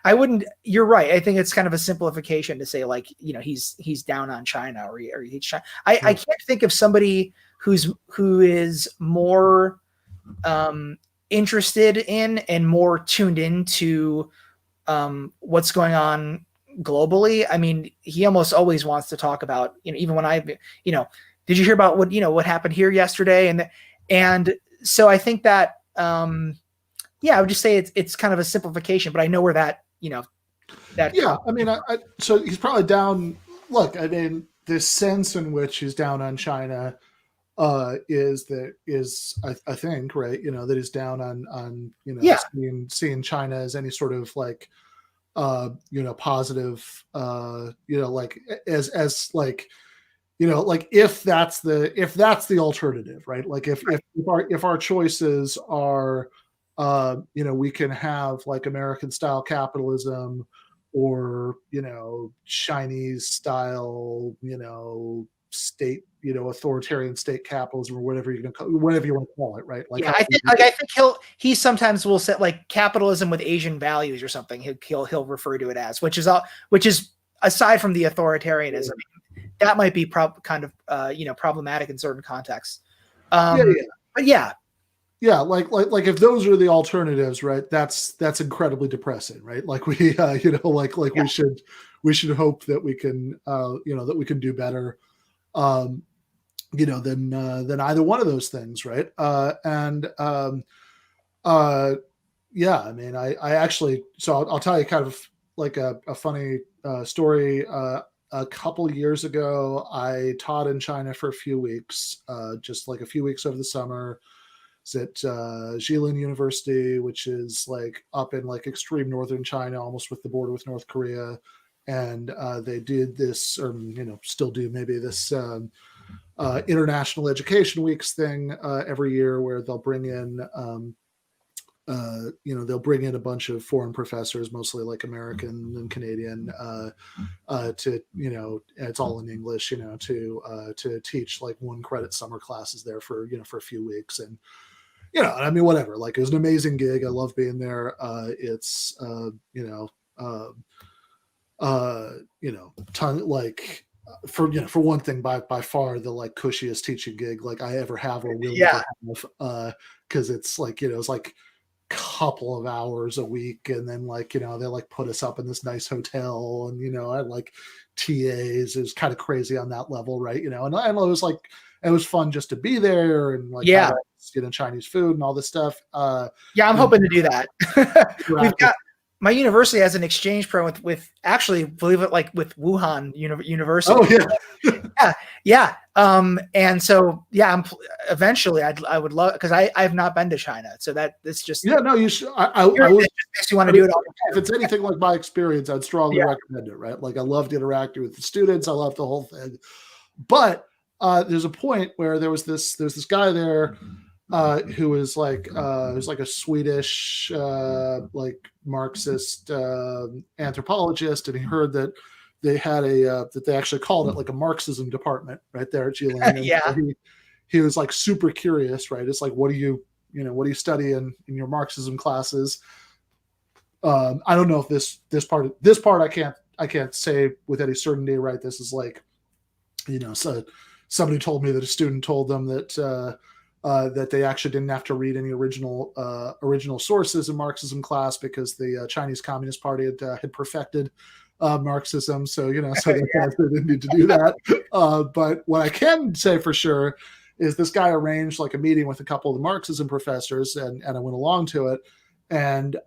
I wouldn't, you're right. I think it's kind of a simplification to say, like, he's down on China or he's China. I can't think of somebody who is more interested in and more tuned into what's going on globally. I mean, he almost always wants to talk about, even when did you hear about what happened here yesterday? And so I think that, I would just say it's kind of a simplification, but I know where that. Yeah, I mean, so he's probably down. Look, I mean, the sense in which he's down on China is I think, right, that he's down on seeing China as any sort of like positive, like as like, like if that's the alternative, right? Like if our choices are, we can have like American style capitalism or, Chinese style, state, authoritarian state capitalism or whatever you want to call it, right? Like, I think he sometimes will say like capitalism with Asian values or something. He'll refer to it as, which is aside from the authoritarianism, that might be kind of problematic in certain contexts. But yeah, like if those are the alternatives, right? That's incredibly depressing, right? Like we we should hope that we can that we can do better, than either one of those things, right? I mean, I actually, so I'll tell you kind of like a funny story. A couple years ago, I taught in China for a few weeks, just like a few weeks over the summer. It's at Jilin University, which is like up in like extreme northern China, almost with the border with North Korea. And they did this, or still do maybe this International Education Weeks thing every year, where they'll bring in, they'll bring in a bunch of foreign professors, mostly like American and Canadian, to it's all in English, to teach like 1 credit summer classes there for for a few weeks. And I mean, whatever, like it was an amazing gig. I love being there. It's like for one thing, by far the like cushiest teaching gig like I ever have or will ever have, because it's like it's like couple of hours a week, and then like they like put us up in this nice hotel, and I like TAs. Is kind of crazy on that level, right? And it was like it was fun just to be there, and like Chinese food and all this stuff. I'm hoping to do that. We've got, my university has an exchange program with actually, believe it, like with Wuhan University. Oh yeah. And so I'm eventually I would love, because I've not been to China, so that this just no, you should. I would, makes you want to do it all. If it's anything like my experience, I'd strongly recommend it. Right, like I loved interacting with the students. I loved the whole thing, but there's a point where there's this guy there who was like a Swedish like Marxist anthropologist, and he heard that they had that they actually called it like a Marxism department right there at GLN. So he was like super curious, right? It's like, what do you study in your Marxism classes? I don't know if this part I can't say with any certainty, right? This is like, somebody told me that a student told them that that they actually didn't have to read any original sources in Marxism class because the Chinese Communist Party had perfected Marxism. So so they didn't need to do that. But what I can say for sure is this guy arranged like a meeting with a couple of the Marxism professors, and I went along to it. And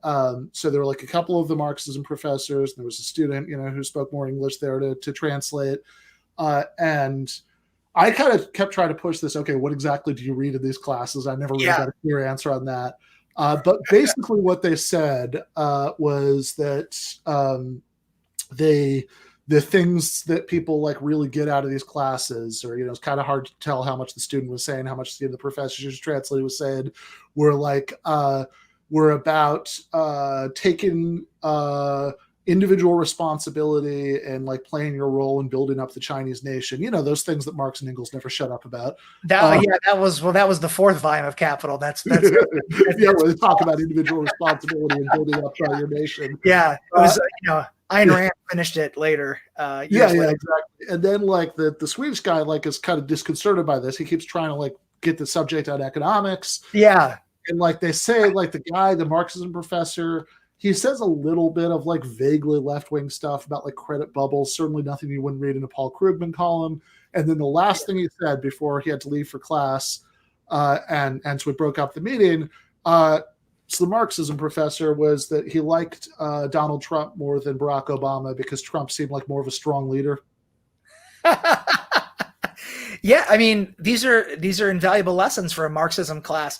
so there were like a couple of the Marxism professors, and there was a student, who spoke more English there to translate. And I kind of kept trying to push this. Okay, what exactly do you read in these classes? I never really got a clear answer on that. But basically, what they said was that the things that people like really get out of these classes, or it's kind of hard to tell how much the student was saying, how much the professor who's translating was saying, were like were about taking individual responsibility and like playing your role in building up the Chinese nation. Those things that Marx and Engels never shut up about. That was the fourth volume of Capital. That's where they talk about individual responsibility and building up your nation. Yeah, it was Ayn Rand finished it later. Exactly. And then like the Swedish guy like is kind of disconcerted by this. He keeps trying to like get the subject on economics. Yeah, and like they say, like the Marxism professor, he says a little bit of like vaguely left-wing stuff about like credit bubbles, certainly nothing you wouldn't read in a Paul Krugman column. And then the last thing he said before he had to leave for class, and so we broke up the meeting, so the Marxism professor, was that he liked Donald Trump more than Barack Obama because Trump seemed like more of a strong leader. Yeah, I mean, these are invaluable lessons for a Marxism class.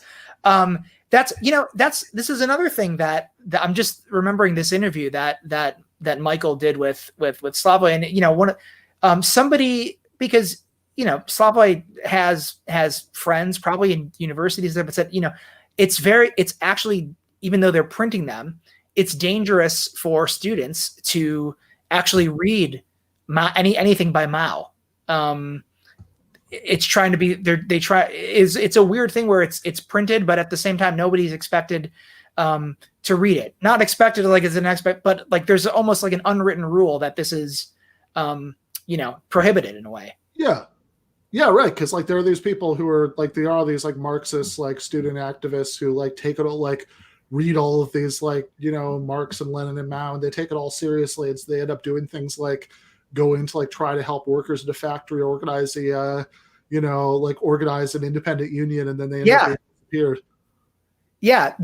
This is another thing that I'm just remembering this interview that Michael did with Slavoj, and somebody, because Slavoj has friends probably in universities that said it's actually, even though they're printing them, it's dangerous for students to actually read anything by Mao. It's trying to be it's a weird thing where it's printed, but at the same time nobody's expected to read it. Not expected like it's an expect, but like there's almost like an unwritten rule that this is prohibited in a way. Yeah, right. Because like there are these people who are like, there are these like Marxist like student activists who like take it all, like read all of these like Marx and Lenin and Mao, and they take it all seriously. And so they end up doing things like go into like try to help workers in a factory organize organize an independent union, and then they end up being disappeared. Yeah,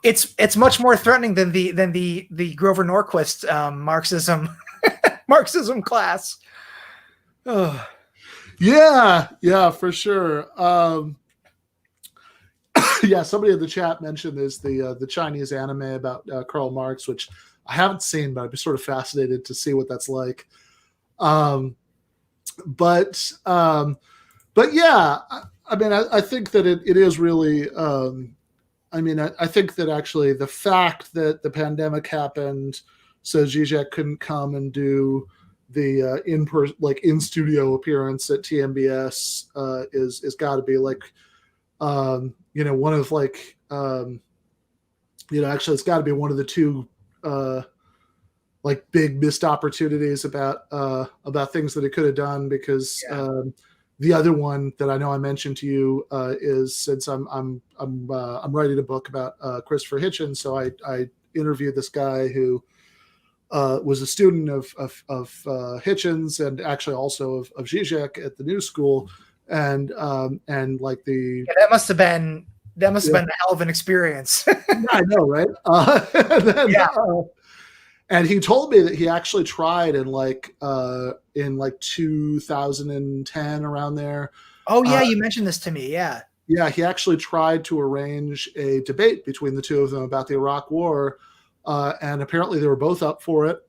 it's much more threatening than the Grover Norquist Marxism class. Oh. Yeah, for sure. Somebody in the chat mentioned is the Chinese anime about Karl Marx, which I haven't seen, but I'd be sort of fascinated to see what that's like. But yeah, I mean, I think that it is really. I think that actually the fact that the pandemic happened, so Žižek couldn't come and do the in studio appearance at TMBS is got to be like one of like actually it's got to be one of the two like big missed opportunities about things that it could have done, because the other one that I know I mentioned to you is, since I'm writing a book about Christopher Hitchens, so I interviewed this guy who was a student of Hitchens, and actually also of Žižek at the New School, and like that must have been a hell of an experience. I know, right? And he told me that he actually tried in 2010, around there. Oh yeah, you mentioned this to me. Yeah, he actually tried to arrange a debate between the two of them about the Iraq War. And apparently they were both up for it.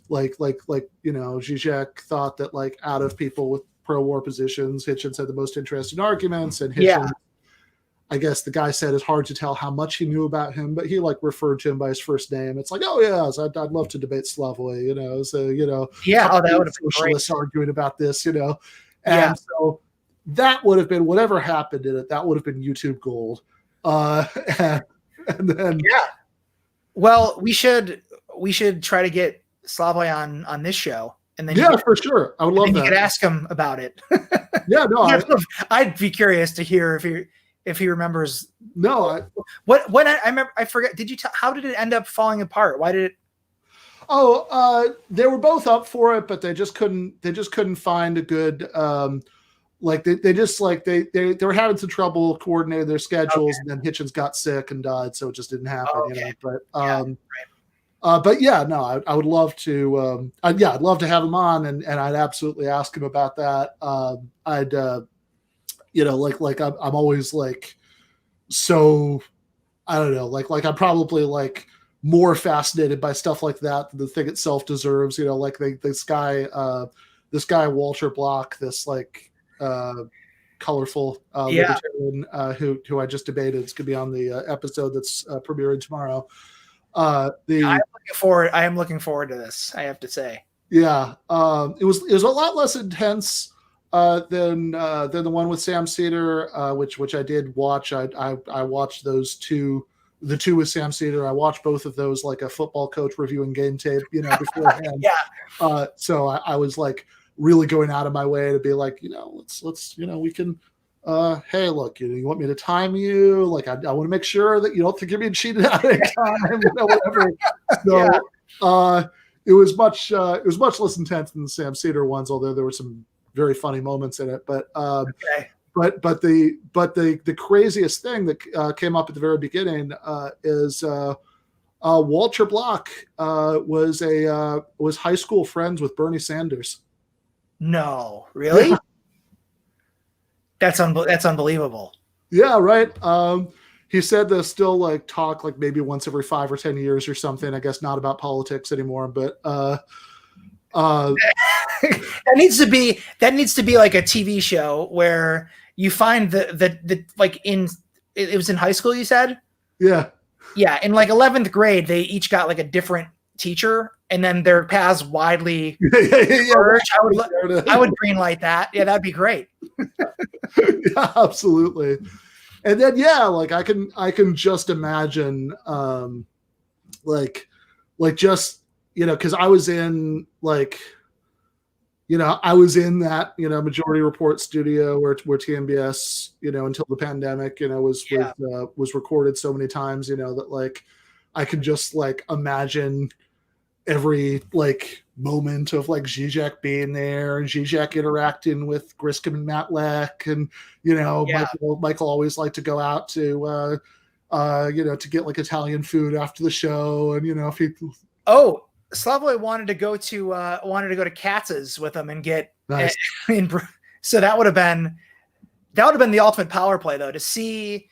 Žižek thought that like out of people with pro-war positions, Hitchens had the most interesting arguments, and Hitchens, I guess the guy said it's hard to tell how much he knew about him, but he like referred to him by his first name. It's like, oh yeah, so I'd love to debate Slavoj, that would have been socialists arguing about this, and so that would have been, whatever happened in it, that would have been YouTube gold. And then well, we should try to get Slavoj on this show and then for sure, I would love that. You could ask him about it. Yeah, no, I'd be curious to hear if he remembers. No, when I remember, I forget. Did you tell? How did it end up falling apart? Why did it? Oh, they were both up for it, but they just couldn't find a good. Like they just like they were having some trouble coordinating their schedules, and then Hitchens got sick and died, so it just didn't happen. You know, but yeah, no, I would love to. I'd love to have him on, and I'd absolutely ask him about that. I'd, you know, like I'm always like, so I don't know, like I'm probably like more fascinated by stuff like that than the thing itself deserves. You know, like this guy Walter Block, this like colorful libertarian who I just debated. It's gonna be on the episode that's premiering tomorrow. I am looking forward to this, I have to say. Yeah. It was a lot less intense than the one with Sam Cedar, which I did watch. I watched those two, the two with Sam Cedar. I watched both of those like a football coach reviewing game tape, you know, beforehand. So I was like really going out of my way to be like, you know, let's you know, we can hey, look, you want me to time you? Like, I want to make sure that you don't think you're being cheated out of time, you know, whatever. So it was much less intense than the Sam Cedar ones, although there were some very funny moments in it. But but the craziest thing that came up at the very beginning is Walter Block was high school friends with Bernie Sanders. No, really? Yeah. That's unbelievable. Yeah, right. He said they still like talk like maybe once every 5 or 10 years or something. I guess not about politics anymore, but that needs to be like a TV show where you find the like it was in high school, you said? Yeah. Yeah, in like 11th grade, they each got like a different teacher, and then their paths widely diverged. I would greenlight that. Yeah, that'd be great. Yeah, absolutely. And then like I can just imagine like just, you know, because I was in like, you know, I was in that, you know, Majority Report studio where TMBS, you know, until the pandemic, you know, was recorded so many times, you know, that like I could just like imagine every like moment of like GJack being there and GJack interacting with Griscom and Matlack, and you know, Michael always liked to go out to you know, to get like Italian food after the show, and you know, if he Slavoj wanted to go to Katz's with him and get nice. So that would have been the ultimate power play though, to see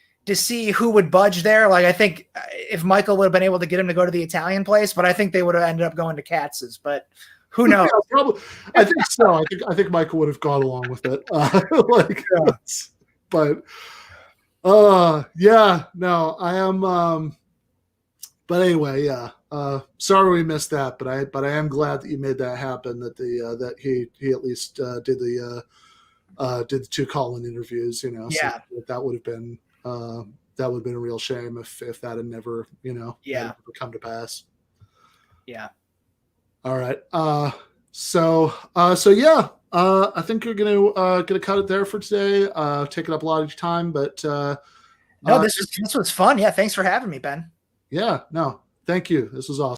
who would budge there. Like I think if Michael would have been able to get him to go to the Italian place, but I think they would have ended up going to Katz's, but who knows? Yeah, probably. I think so. I think Michael would have gone along with it. But yeah, no, I am. But anyway, yeah. Sorry we missed that, but I am glad that you made that happen. That that he at least did the 2 call-in interviews. You know, yeah. So that would have been a real shame if that had never, you know, never come to pass. Yeah. All right. So yeah. I think you're gonna cut it there for today. Taking up a lot of your time, but no, this was fun. Yeah, thanks for having me, Ben. Yeah, no, thank you. This was awesome.